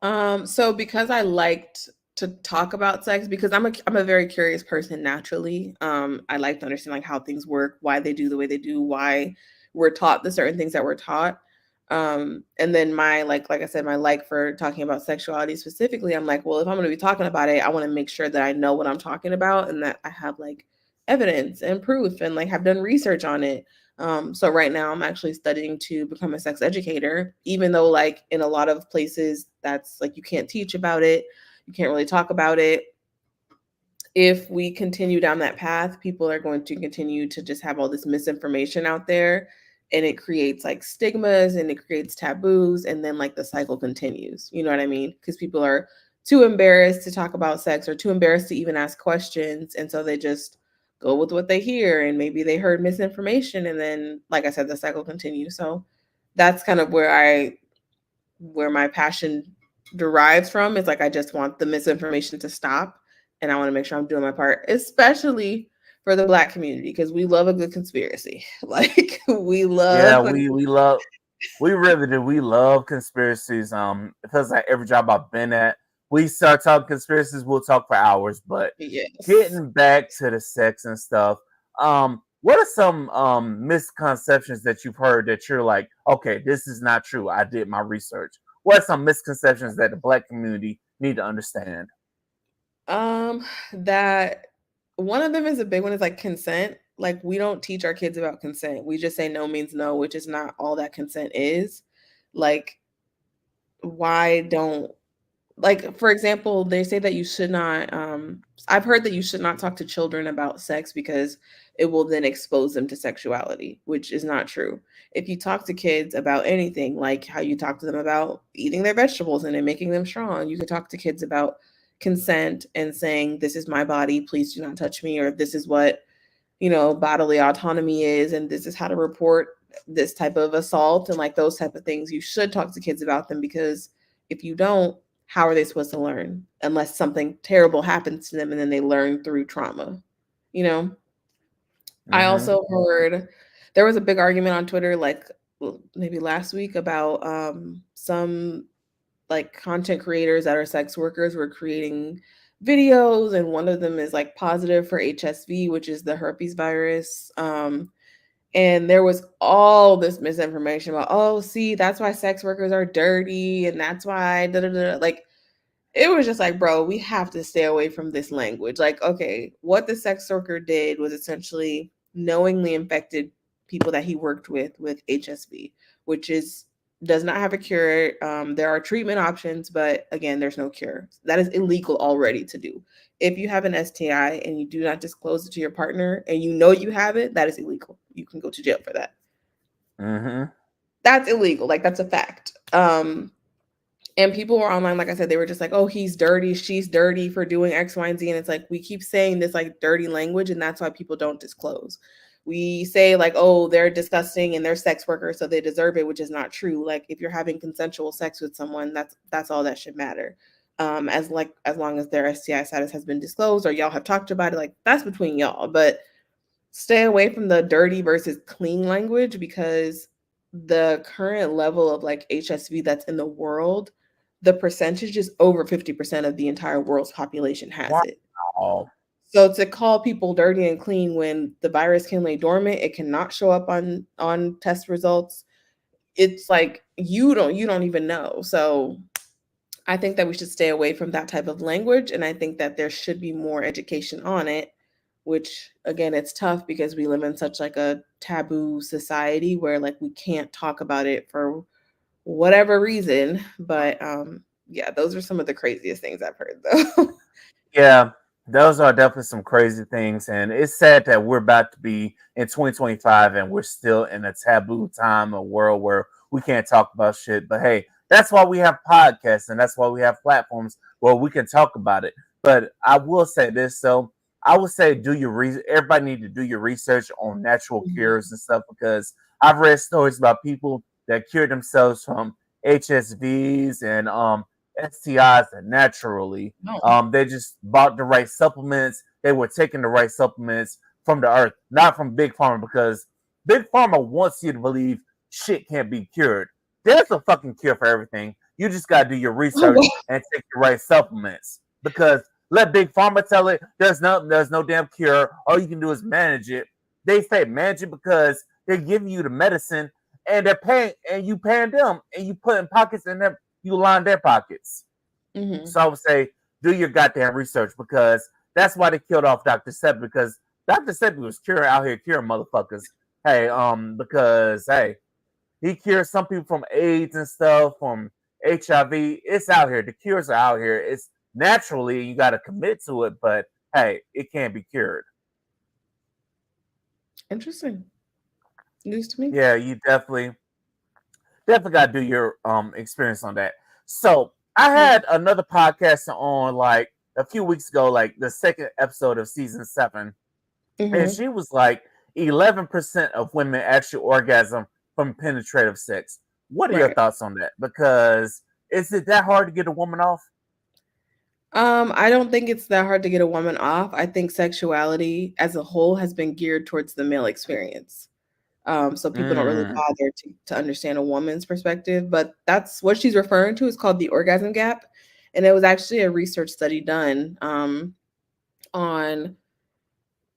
So because I liked to talk about sex, because I'm a very curious person naturally. I like to understand like how things work, why they do the way they do, why we're taught the certain things that we're taught. And then my like I said, my like for talking about sexuality specifically, I'm like, well, if I'm gonna be talking about it, I want to make sure that I know what I'm talking about and that I have like evidence and proof and like have done research on it. So right now I'm actually studying to become a sex educator, even though like in a lot of places that's like you can't teach about it, you can't really talk about it. If we continue down that path, people are going to continue to just have all this misinformation out there and it creates like stigmas and it creates taboos and then like the cycle continues. You know what I mean? Because people are too embarrassed to talk about sex or too embarrassed to even ask questions and so they just go with what they hear and maybe they heard misinformation and then like I said the cycle continues. So that's kind of where my passion derives from. Is like I just want the misinformation to stop and I want to make sure I'm doing my part, especially for the black community because we love a good conspiracy. Like we Yeah, love we really do. We love conspiracies. Because like every job I've been at, we start talking conspiracies. We'll talk for hours. But yes. getting back to the sex and stuff, what are some misconceptions that you've heard that you're like, okay, this is not true. I did my research. What are some misconceptions that the black community need to understand? That one of them is a big one is like consent. Like we don't teach our kids about consent. We just say no means no, which is not all that consent is. Like why don't like for example they say that you should not I've heard that you should not talk to children about sex because it will then expose them to sexuality, which is not true. If you talk to kids about anything, like how you talk to them about eating their vegetables and then making them strong, you can talk to kids about consent and saying this is my body, please do not touch me, or this is what bodily autonomy is and this is how to report this type of assault and like those type of things. You should talk to kids about them because if you don't, how are they supposed to learn unless something terrible happens to them and then they learn through trauma, you know? I Mm-hmm. also heard there was a big argument on Twitter like maybe last week about some like content creators that are sex workers were creating videos and one of them is like positive for HSV, which is the herpes virus. And there was all this misinformation about, oh, see, that's why sex workers are dirty and that's why da, da, da. Like it was just like, bro, we have to stay away from this language. Like, okay, what the sex worker did was essentially knowingly infected people that he worked with HSV, which is does not have a cure. There are treatment options, but again, there's no cure. That is illegal already to do. If you have an STI and you do not disclose it to your partner and you know you have it, that is illegal. You can go to jail for that. Mm-hmm. That's illegal. Like that's a fact. And people were online, like I said, they were just like, oh, he's dirty, she's dirty for doing X, Y, and Z. And it's like we keep saying this like dirty language, and that's why people don't disclose. We say like, oh, they're disgusting and they're sex workers, so they deserve it, which is not true. Like if you're having consensual sex with someone, that's all that should matter. As long as their STI status has been disclosed or y'all have talked about it, like that's between y'all. But stay away from the dirty versus clean language because the current level of like HSV that's in the world, the percentage is over 50% of the entire world's population has it. Wow. So to call people dirty and clean when the virus can lay dormant, it cannot show up on test results. It's like you don't even know. So I think that we should stay away from that type of language. And I think that there should be more education on it, which again, it's tough because we live in such like a taboo society where like we can't talk about it for whatever reason. But yeah, those are some of the craziest things I've heard though. Yeah, those are definitely some crazy things, and it's sad that we're about to be in 2025 and we're still in a taboo time, a world where we can't talk about shit. But hey, that's why we have podcasts and that's why we have platforms where we can talk about it. But I will say this, so I would say do your research. Everybody need to do your research on natural Mhm. cures and stuff because I've read stories about people that cured themselves from HSVs and STIs naturally. No. They just bought the right supplements. They were taking the right supplements from the earth, not from Big Pharma, because Big Pharma wants you to believe shit can't be cured. There's a fucking cure for everything. You just gotta do your Oh, research and take the right supplements. Because let Big Pharma tell it there's no damn cure. All you can do is manage it. They say manage it because they're giving you the medicine and they're paying and you paying them and you put in pockets and then you line their pockets. mhm. So I would say do your goddamn research because that's why they killed off Dr. Sebi because Dr. Sebi was out here curing motherfuckers. Hey, because hey, he cures some people from AIDS and stuff, from HIV. It's out here. The cures are out here. It's naturally you got to commit to it, but hey, it can't be cured. Interesting. News to me. Yeah, you definitely got to do your experience on that. So I had another podcast on like a few weeks ago, like the second episode of season 7, and she was like 11% of women actually orgasm from penetrative sex. What are your Right. thoughts on that? Because is it that hard to get a woman off? I don't think it's that hard to get a woman off. I think sexuality as a whole has been geared towards the male experience. So people don't really Mm. bother to understand a woman's perspective, but that's what she's referring to is called the orgasm gap. And it was actually a research study done on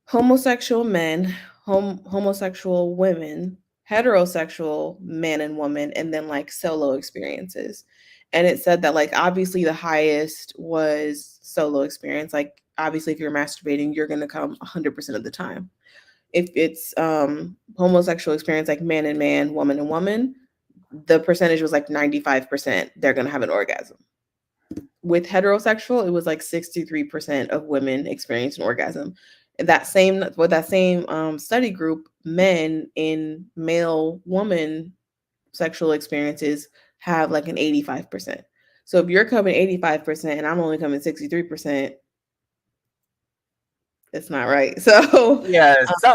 homosexual men, homosexual women, heterosexual man and woman, and then like solo experiences. And it said that like obviously the highest was solo experience. Like obviously if you're masturbating, you're gonna come 100% of the time. If it's homosexual experience like man and man, woman and woman, the percentage was like 95% they're gonna have an orgasm. With heterosexual, it was like 63% of women experience an orgasm. That same study group, men in male woman sexual experiences have like an 85%. So if you're coming 85% and I'm only coming 63%, it's not right. So Yeah,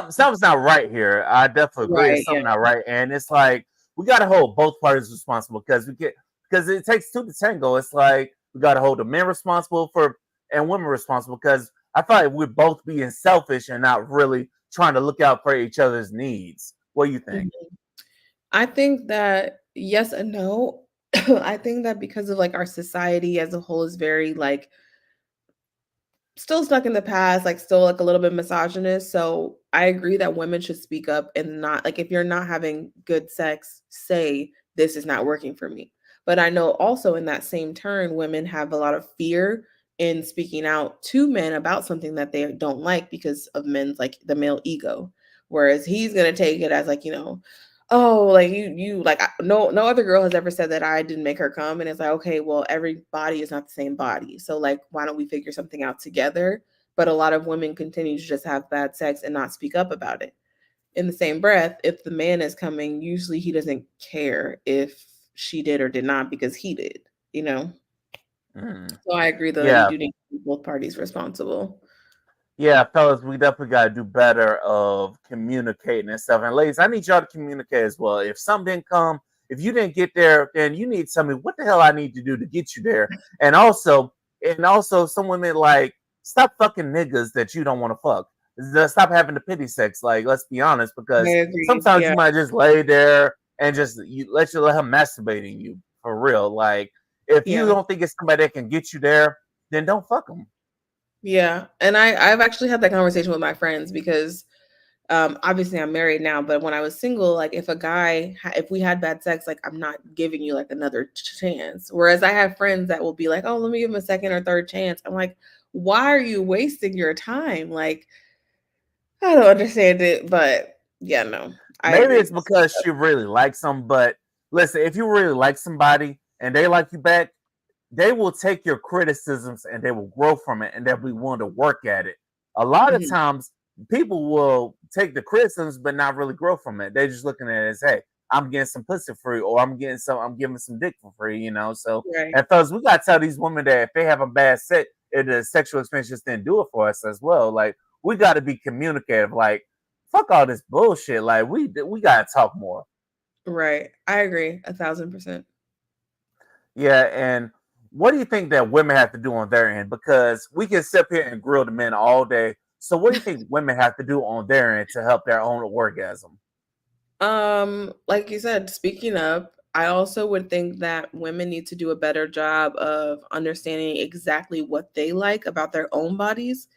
something's not right here. I definitely agree. It's right, yeah, something not right, and it's like we got to hold both parties responsible because it takes two to tango. It's like we got to hold the men responsible for and women responsible because I feel like we're both being selfish and not really trying to look out for each other's needs. What do you think? mhm. I think that yes and no. I think that because of like our society as a whole is very like still stuck in the past, like still like a little bit misogynist. So I agree that women should speak up and not like if you're not having good sex, say this is not working for me. But I know also in that same turn, women have a lot of fear in speaking out to men about something that they don't like because of men's like the male ego. Whereas he's gonna take it as like, oh, like you like no other girl has ever said that I didn't make her come, and it's like, okay, well, every body is not the same body, so like why don't we figure something out together? But a lot of women continue to just have bad sex and not speak up about it. In the same breath, if the man is coming, usually he doesn't care if she did or did not because he did. Mm. So I agree though that you Yeah, do need to keep both parties responsible. yeah, fellas, we definitely got to do better of communicating and stuff. And ladies, I need y'all to communicate as well. If something didn't come, if you didn't get there, then you need to tell me what the hell I need to do to get you there. And also, some women like stop fucking niggas that you don't want to fuck. Stop having the pity sex. Like, let's be honest, I because agree. sometimes Yeah. you might just lay there and just let him masturbating you for real. Like, if you Yeah. don't think it's somebody that can get you there, then don't fuck them. Yeah. And I've actually had that conversation with my friends because obviously I'm married now, but when I was single, like if we had bad sex, like I'm not giving you like another chance. Whereas I have friends that will be like, oh, let me give him a second or third chance. I'm like, why are you wasting your time? Like, I don't understand it, but yeah, no, I Maybe agree. it's because she really likes them, but listen, if you really like somebody and they like you back, they will take your criticisms and they will grow from it and they'll be willing to work at it. A lot of Mhm. times people will take the criticisms but not really grow from it. They're just looking at it as, hey, I'm getting some pussy free or I'm giving some dick for free. So Right. and fellas, we gotta tell these women that if they have a bad set, if the sexual experience just didn't do it for us as well. Like we gotta be communicative. Like fuck all this bullshit. Like we gotta talk more. Right. I agree 1,000%. Yeah, and what do you think that women have to do on their end? Because we can sit here and grill the men all day. So what do you think women have to do on their end to help their own orgasm? Like you said, speaking up, I also would think that women need to do a better job of understanding exactly what they like about their own bodies.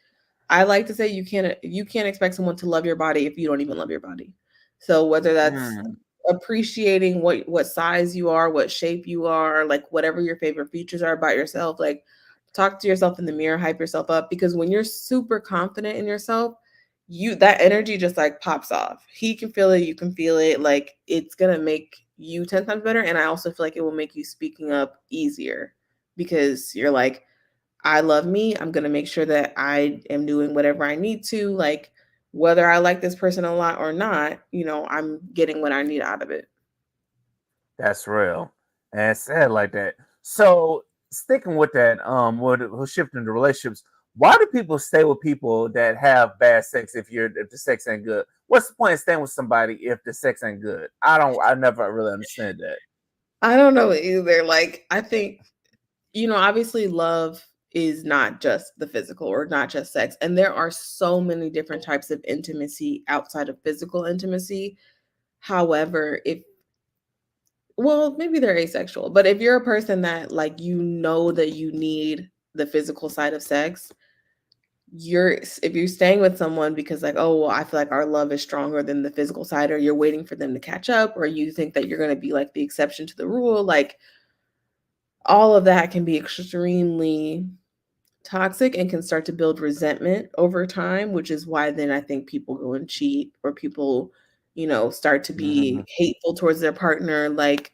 I like to say you can't expect someone to love your body if you don't even love your body. So whether that's Mm, appreciating what size you are, what shape you are, like whatever your favorite features are about yourself, like talk to yourself in the mirror, hype yourself up because when you're super confident in yourself, you that energy just like pops off. He can feel it, you can feel it, like it's going to make you 10 times better and I also feel like it will make you speaking up easier because you're like I love me. I'm going to make sure that I am doing whatever I need to. Like, whether I like this person a lot or not, I'm getting what I need out of it. that's real. And it's sad like that. So sticking with that, we're shifting to relationships. Why do people stay with people that have bad sex if the sex ain't good? What's the point of staying with somebody if the sex ain't good? I never really understand that. I don't know either. Like, I think, obviously love is not just the physical or not just sex. And there are so many different types of intimacy outside of physical intimacy. However, well, maybe they're asexual, but if you're a person that like that you need the physical side of sex, if you're staying with someone because like, oh well, I feel like our love is stronger than the physical side, or you're waiting for them to catch up, or you think that you're going to be like the exception to the rule, like all of that can be extremely toxic and can start to build resentment over time, which is why then I think people go and cheat or people start to Mhm. be hateful towards their partner. Like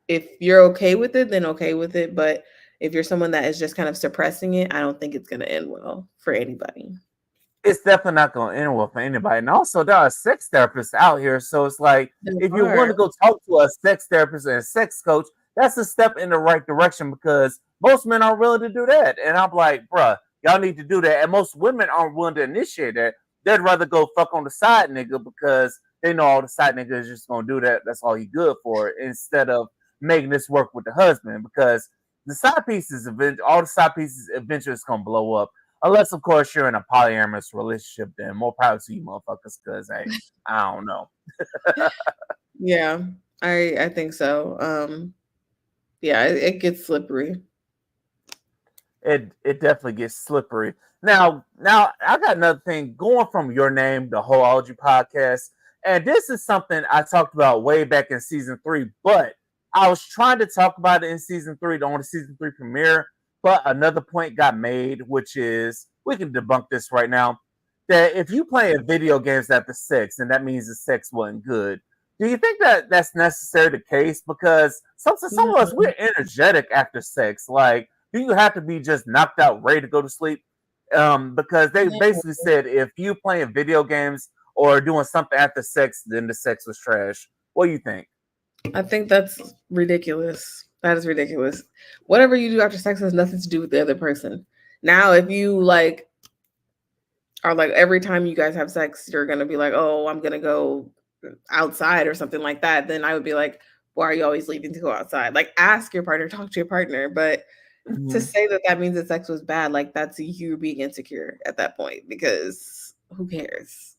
if you're okay with it, then okay with it. But if you're someone that is just kind of suppressing it, I don't think it's going to end well for anybody. It's definitely not going to end well for anybody. And also, there are sex therapists out here. So it's like, There if you want are. to go talk to a sex therapist and a sex coach, that's a step in the right direction because most men aren't willing to do that. And I'm like, bruh, y'all need to do that. And most women aren't willing to initiate that. They'd rather go fuck on the side nigga because they know all the side nigga is just going to do that. That's all he good for instead of making this work with the husband because the side pieces, all the side pieces eventually is going to blow up. Unless, of course, you're in a polyamorous relationship, then more power to you, motherfuckers. Because hey, I don't know. Yeah, I think so. Yeah, it gets slippery. It definitely gets slippery. Now I got another thing going from your name, the Hoeology podcast, and this is something I talked about way back in season 3, but I was trying to talk about it in season 3, on the season 3 premiere, but another point got made, which is we can debunk this right now. That if you play video games after sex, and that means the sex wasn't good. Do you think that that's necessarily the case? Because some No, of us we're energetic after sex, like do you have to be just knocked out, ready to go to sleep? Because they no. basically said if you playing video games or doing something after sex, then the sex was trash. What do you think? I think that's ridiculous. That is ridiculous. Whatever you do after sex has nothing to do with the other person. Now, if you like are like every time you guys have sex, you're gonna be like, oh, I'm gonna go outside or something like that, then I would be like, why are you always leaving to go outside? Like, ask your partner, talk to your partner. But to Mm-hmm. say that that means that sex was bad, like that's you being insecure at that point because who cares?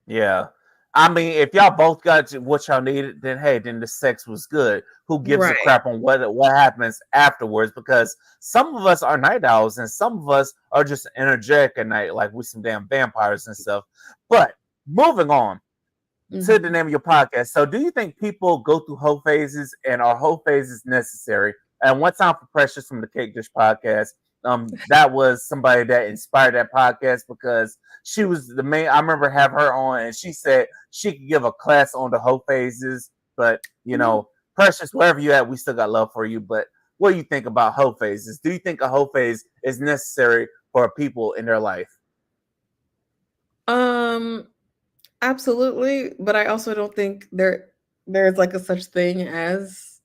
Yeah. I mean, if y'all both got what y'all needed, then hey, then the sex was good. Who gives a Right. crap on what happens afterwards? Because some of us are night owls, and some of us are just energetic at night, like we some damn vampires and stuff. But moving on to the Hmm. name of your podcast. So, do you think people go through whole phases, and are whole phases necessary? And one time for Precious from the Cake Dish podcast, that was somebody that inspired that podcast because she was the main. I remember have her on, and she said she could give a class on the whole phases. But Precious, wherever you at, we still got love for you. But what do you think about whole phases? Do you think a whole phase is necessary for people in their life? Um, absolutely, but I also don't think there's like a such thing as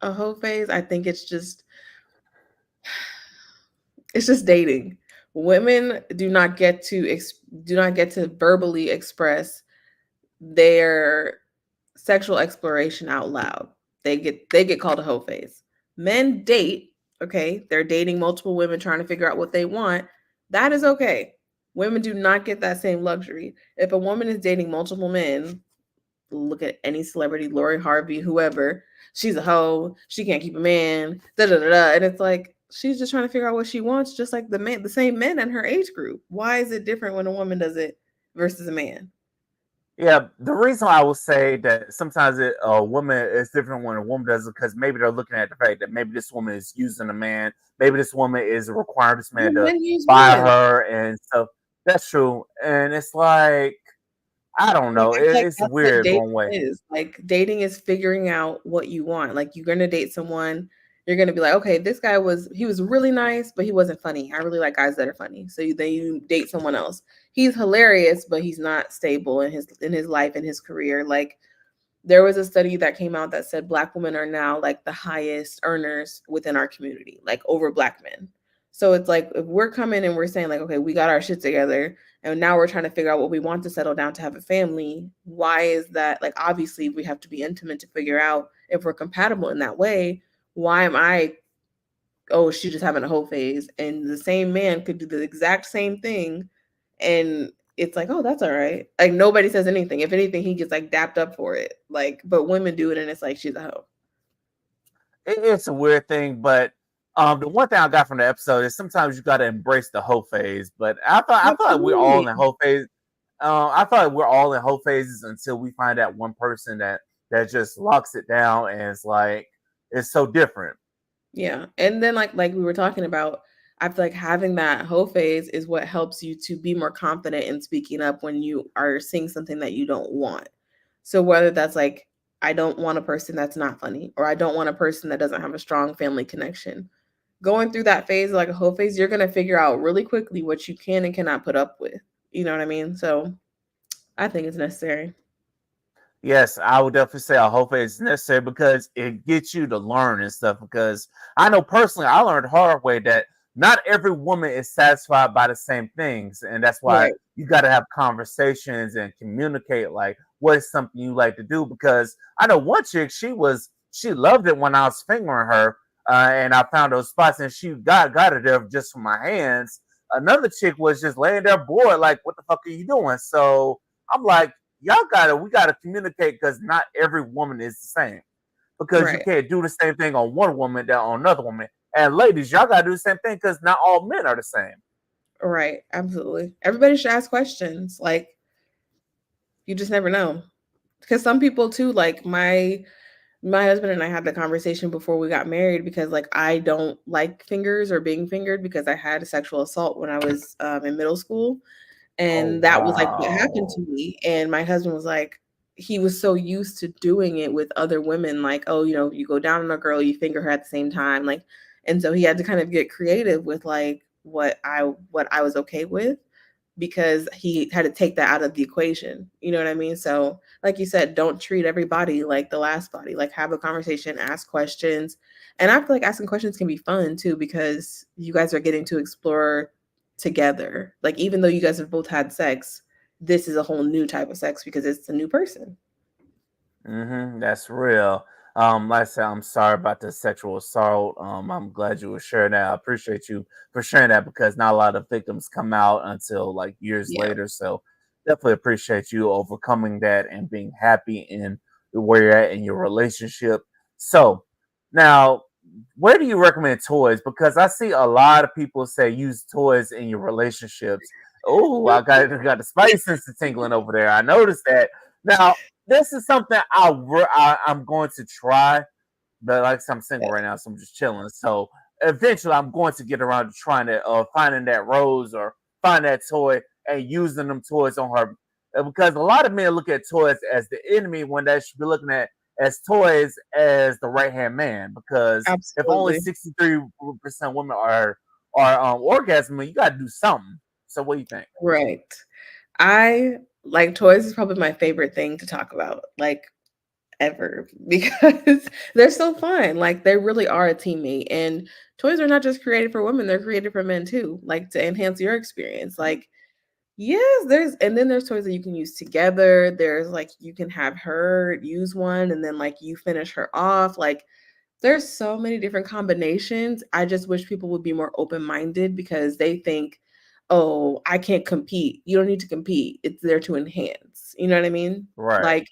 a hoe phase. I think it's just dating. Women do not get to verbally express their sexual exploration out loud. they get called a hoe phase. Men date, okay? They're dating multiple women trying to figure out what they want. That is okay. Women do not get that same luxury. If a woman is dating multiple men, look at any celebrity, Lori Harvey, whoever, she's a hoe. She can't keep a man. Da da da da. And it's like she's just trying to figure out what she wants, just like the same men in her age group. Why is it different when a woman does it versus a man? Yeah, the reason I would say that sometimes a woman is different when a woman does it because maybe they're looking at the fact that maybe this woman is using a man, maybe this woman is requiring this man Well, to men use buy women. her, and so that's true. And it's like I don't Like, know, I feel like it's that's what weird dating one way. is. Like, dating is figuring out what you want. Like, you're gonna date someone, you're gonna be like, okay, this guy he was really nice, but he wasn't funny. I really like guys that are funny. So then you date someone else. He's hilarious, but he's not stable in his life and his career. Like, there was a study that came out that said black women are now like the highest earners within our community, like over black men. So it's like if we're coming and we're saying like, okay, we got our shit together and now we're trying to figure out what we want to settle down to have a family. Why is that? Like, obviously we have to be intimate to figure out if we're compatible in that way. Why am I, oh, she just having a whole phase, and the same man could do the exact same thing, and it's like, oh, that's all right. Like, nobody says anything. If anything, he gets like dapped up for it. Like, but women do it, and it's like she's a hoe. It's a weird thing, but the one thing I got from the episode is sometimes you got to embrace the hoe phase. But I feel like we're all Absolutely. in hoe phase. I feel like we're all in hoe phases until we find that one person that just locks it down and it's like it's so different. Yeah. And then like we were talking about, I feel like having that hoe phase is what helps you to be more confident in speaking up when you are seeing something that you don't want. So whether that's like, I don't want a person that's not funny, or I don't want a person that doesn't have a strong family connection. Going through that phase, like a hoe phase, you're gonna figure out really quickly what you can and cannot put up with. You know what I mean? So I think it's necessary. Yes, I would definitely say a whole phase is necessary because it gets you to learn and stuff. Because I know personally, I learned the hard way that not every woman is satisfied by the same things, and that's why Right. you got to have conversations and communicate. Like, what is something you like to do? Because I know one chick, she loved it when I was fingering her, and I found those spots, and she got it there just from my hands. Another chick was just laying there bored, like, what the fuck are you doing? So I'm like, we gotta communicate because not every woman is the same. Because you Right. can't do the same thing on one woman that on another woman. And ladies, y'all gotta do the same thing because not all men are the same. Right. Absolutely. Everybody should ask questions. Like, you just never know. Because some people too, like my husband and I had the conversation before we got married, because like I don't like fingers or being fingered because I had a sexual assault when I was in middle school, Oh and that was like what happened wow. to me. And my husband was like, he was so used to doing it with other women, like, oh, you go down on a girl, you finger her at the same time, like, and so he had to kind of get creative with like what I was okay with, because he had to take that out of the equation. You know what I mean? So, like you said, don't treat everybody like the last body. Like, have a conversation, ask questions. And I feel like asking questions can be fun too, because you guys are getting to explore together. Like, even though you guys have both had sex, this is a whole new type of sex because it's a new person. That's real. Like I said, I'm sorry about the sexual assault. I'm glad you were sharing that. I appreciate you for sharing that because not a lot of victims come out until like years Yeah. later. So definitely appreciate you overcoming that and being happy in where you're at in your relationship. So now, where do you recommend toys? Because I see a lot of people say use toys in your relationships. Oh, I got the spice sense tingling over there. I noticed that. Now, this is something I'm going to try, but like I said, I'm single right now, so I'm just chilling. So eventually, I'm going to get around to trying to finding that rose or find that toy and using them toys on her. Because a lot of men look at toys as the enemy when they should be looking at as toys as the right hand man. Because if only Absolutely. 63% women are orgasming, you got to do something. So what do you think? Right. I like toys is probably my favorite thing to talk about. Like, ever, because they're so fun. Like, they really are a teammate. And toys are not just created for women, they're created for men too, like to enhance your experience. Like, Yes, there's toys that you can use together. There's like you can have her use one and then like you finish her off. Like there's so many different combinations. I just wish people would be more open-minded because they think, "Oh, I can't compete." You don't need to compete. It's there to enhance. You know what I mean? Right. Like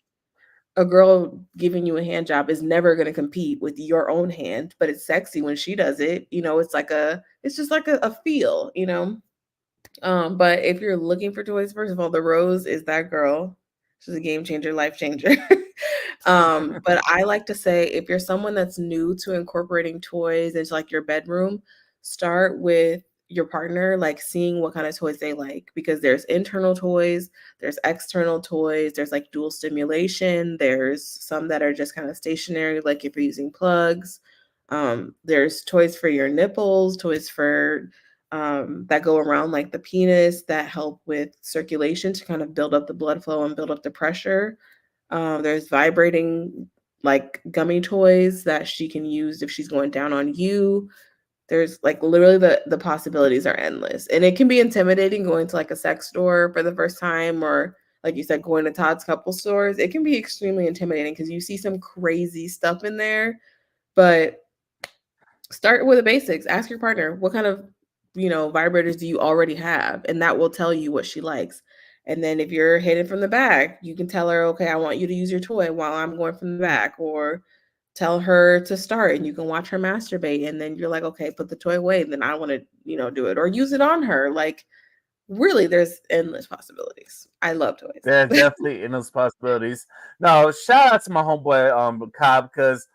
a girl giving you a hand job is never going to compete with your own hand, but it's sexy when she does it. It's just like a feel. But if you're looking for toys, first of all, the Rose is that girl. She's a game changer, life changer. But I like to say if you're someone that's new to incorporating toys into like your bedroom, start with your partner, like seeing what kind of toys they like because there's internal toys, there's external toys, there's like dual stimulation, there's some that are just kind of stationary, like if you're using plugs. There's toys for your nipples, toys for that go around like the penis that help with circulation to kind of build up the blood flow and build up the pressure. There's vibrating like gummy toys that she can use if she's going down on you. There's like literally the possibilities are endless. And it can be intimidating going to like a sex store for the first time or like you said, going to Todd's couple stores. It can be extremely intimidating because you see some crazy stuff in there. But start with the basics. Ask your partner what kind of, vibrators do you already have, and that will tell you what she likes. And then if you're hitting from the back, you can tell her, okay, I want you to use your toy while I'm going from the back, or tell her to start, and you can watch her masturbate. And then you're like, okay, put the toy away. Then I want to, do it or use it on her. Like, really, there's endless possibilities. I love There's toys. definitely in those possibilities. No, shout out to my homeboy Cobb because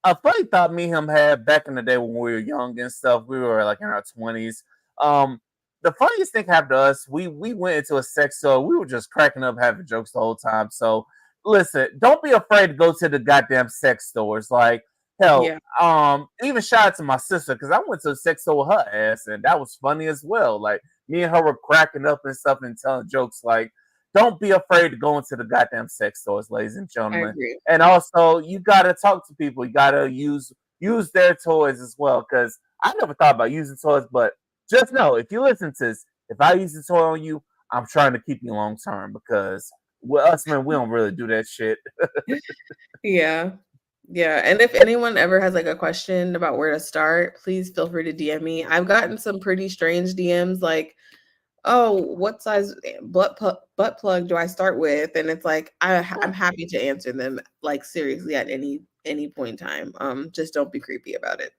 a funny thought me and him had back in the day when we were young and stuff. We were like in our 20s. Um, the funniest thing happened to us. We went into a sex store. We were just cracking up, having jokes the whole time. So listen, don't be afraid to go to the goddamn sex stores. Like hell, Yeah, even shout out to my sister because I went to a sex store with her ass, and that was funny as well. Like me and her were cracking up and stuff and telling jokes. Like don't be afraid to go into the goddamn sex stores, ladies and I gentlemen. agree. And also, you gotta talk to people. You gotta use their toys as well. Because I never thought about using toys, but just know if you listen to this, if I use a toy on you, I'm trying to keep you long term. Because with us men, we don't really do that shit. Yeah. Yeah, and if anyone ever has like a question about where to start, please feel free to DM me. I've gotten some pretty strange DMs like, "Oh, what size butt plug do I start with?" And it's like I'm happy to answer them like seriously at any point in time. Just don't be creepy about it.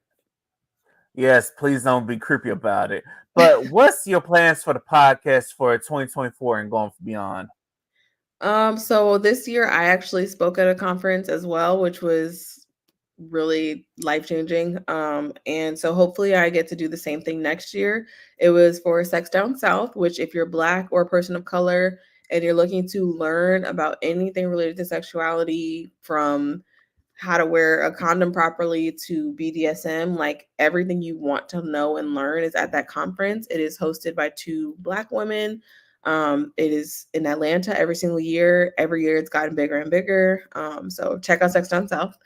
Yes, please don't be creepy about it. But what's your plans for the podcast for 2024 and going beyond? So this year I actually spoke at a conference as well, which was really life-changing. And so hopefully I get to do the same thing next year. It was for Sex Down South, which if you're black or a person of color and you're looking to learn about anything related to sexuality from how to wear a condom properly to BDSM, like everything you want to know and learn is at that conference. It is hosted by two black women. It is in Atlanta every single year. Every year it's gotten bigger and bigger. So check out Sex Down South.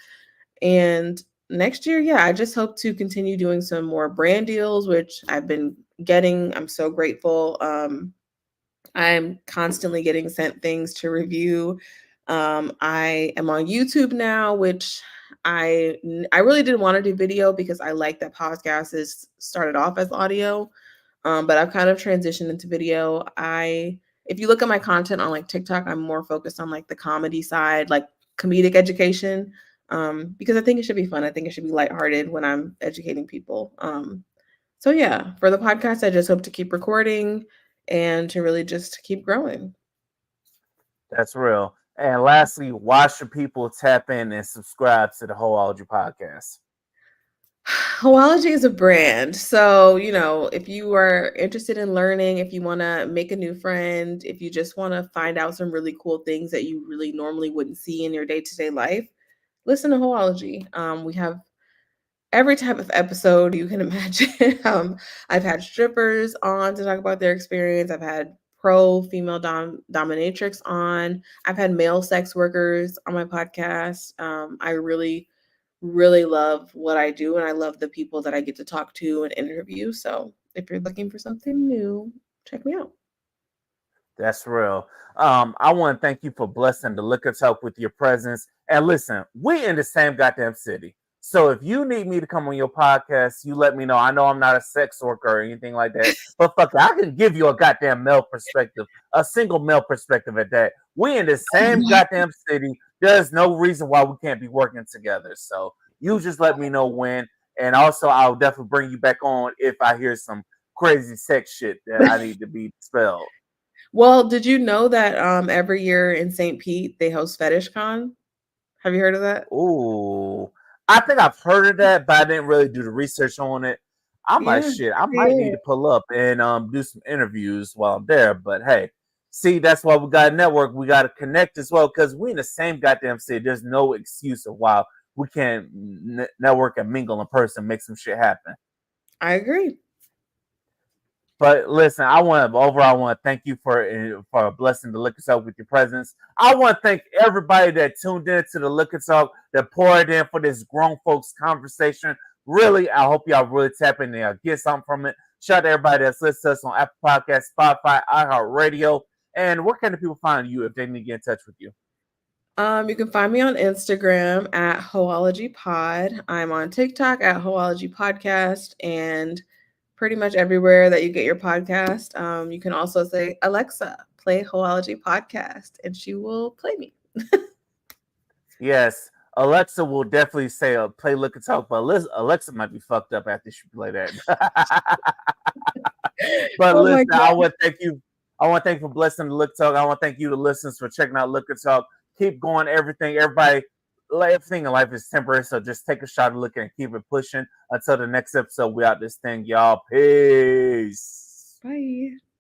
And next year, yeah, I just hope to continue doing some more brand deals, which I've been getting. I'm so grateful. I'm constantly getting sent things to review. I am on YouTube now, which I really didn't want to do video because I like that podcast is started off as audio, but I've kind of transitioned into video. If you look at my content on like TikTok, I'm more focused on like the comedy side, like comedic education, because I think it should be fun. I think it should be lighthearted when I'm educating people. So yeah, for the podcast, I just hope to keep recording and to really just keep growing. That's real. And lastly, why should people tap in and subscribe to the Hoeology podcast? Hoeology is a brand. So, if you are interested in learning, if you want to make a new friend, if you just want to find out some really cool things that you really normally wouldn't see in your day to day life, listen to Hoeology. We have every type of episode you can imagine. I've had strippers on to talk about their experience. I've had pro female dominatrix on. I've had male sex workers on my podcast. I really, really love what I do, and I love the people that I get to talk to and interview. So if you're looking for something new, check me out. That's real. I want to thank you for blessing the Liquor Talk with your presence. And listen, we in the same goddamn city. So if you need me to come on your podcast, you let me know. I know I'm not a sex worker or anything like that, but fuck it, I can give you a goddamn male perspective, a single male perspective at that. We in the same goddamn city. There's no reason why we can't be working together. So you just let me know when. And also, I'll definitely bring you back on if I hear some crazy sex shit that I need to be expelled. Well, did you know that every year in St. Pete they host Fetish Con? Have you heard of that? Ooh, I think I've heard of that, but I didn't really do the research on it. I'm like, Yeah, shit, I might need yeah. to pull up and do some interviews while I'm there. But hey, see, that's why we got a network. We got to connect as well because we in the same goddamn city. There's no excuse of why we can't network and mingle in person, make some shit happen. I agree. But listen, I want to thank you for blessing the Liquor Talk with your presence. I want to thank everybody that tuned in to the Liquor Talk, that poured in for this grown folks conversation. Really, I hope y'all really tap in there, get something from it. Shout out to everybody that's listening to us on Apple Podcasts, Spotify, iHeartRadio. And where can the people find you if they need to get in touch with you? You can find me on Instagram at Hoeology Pod. I'm on TikTok at Hoeology Podcast and pretty much everywhere that you get your podcast. You can also say, Alexa, play Hoeology Podcast, and she will play me. Yes, Alexa will definitely say play Liquor Talk, but Alexa might be fucked up after she play that. But Oh my listen, I God. want to thank you. I want to thank you for blessing the Liquor Talk. I want to thank you, the listeners, for checking out Liquor Talk. Keep going, everything. Everybody, everything in life is temporary, so just take a shot of liquor and keep it pushing. Until the next episode, we out this thing, y'all. Peace. Bye.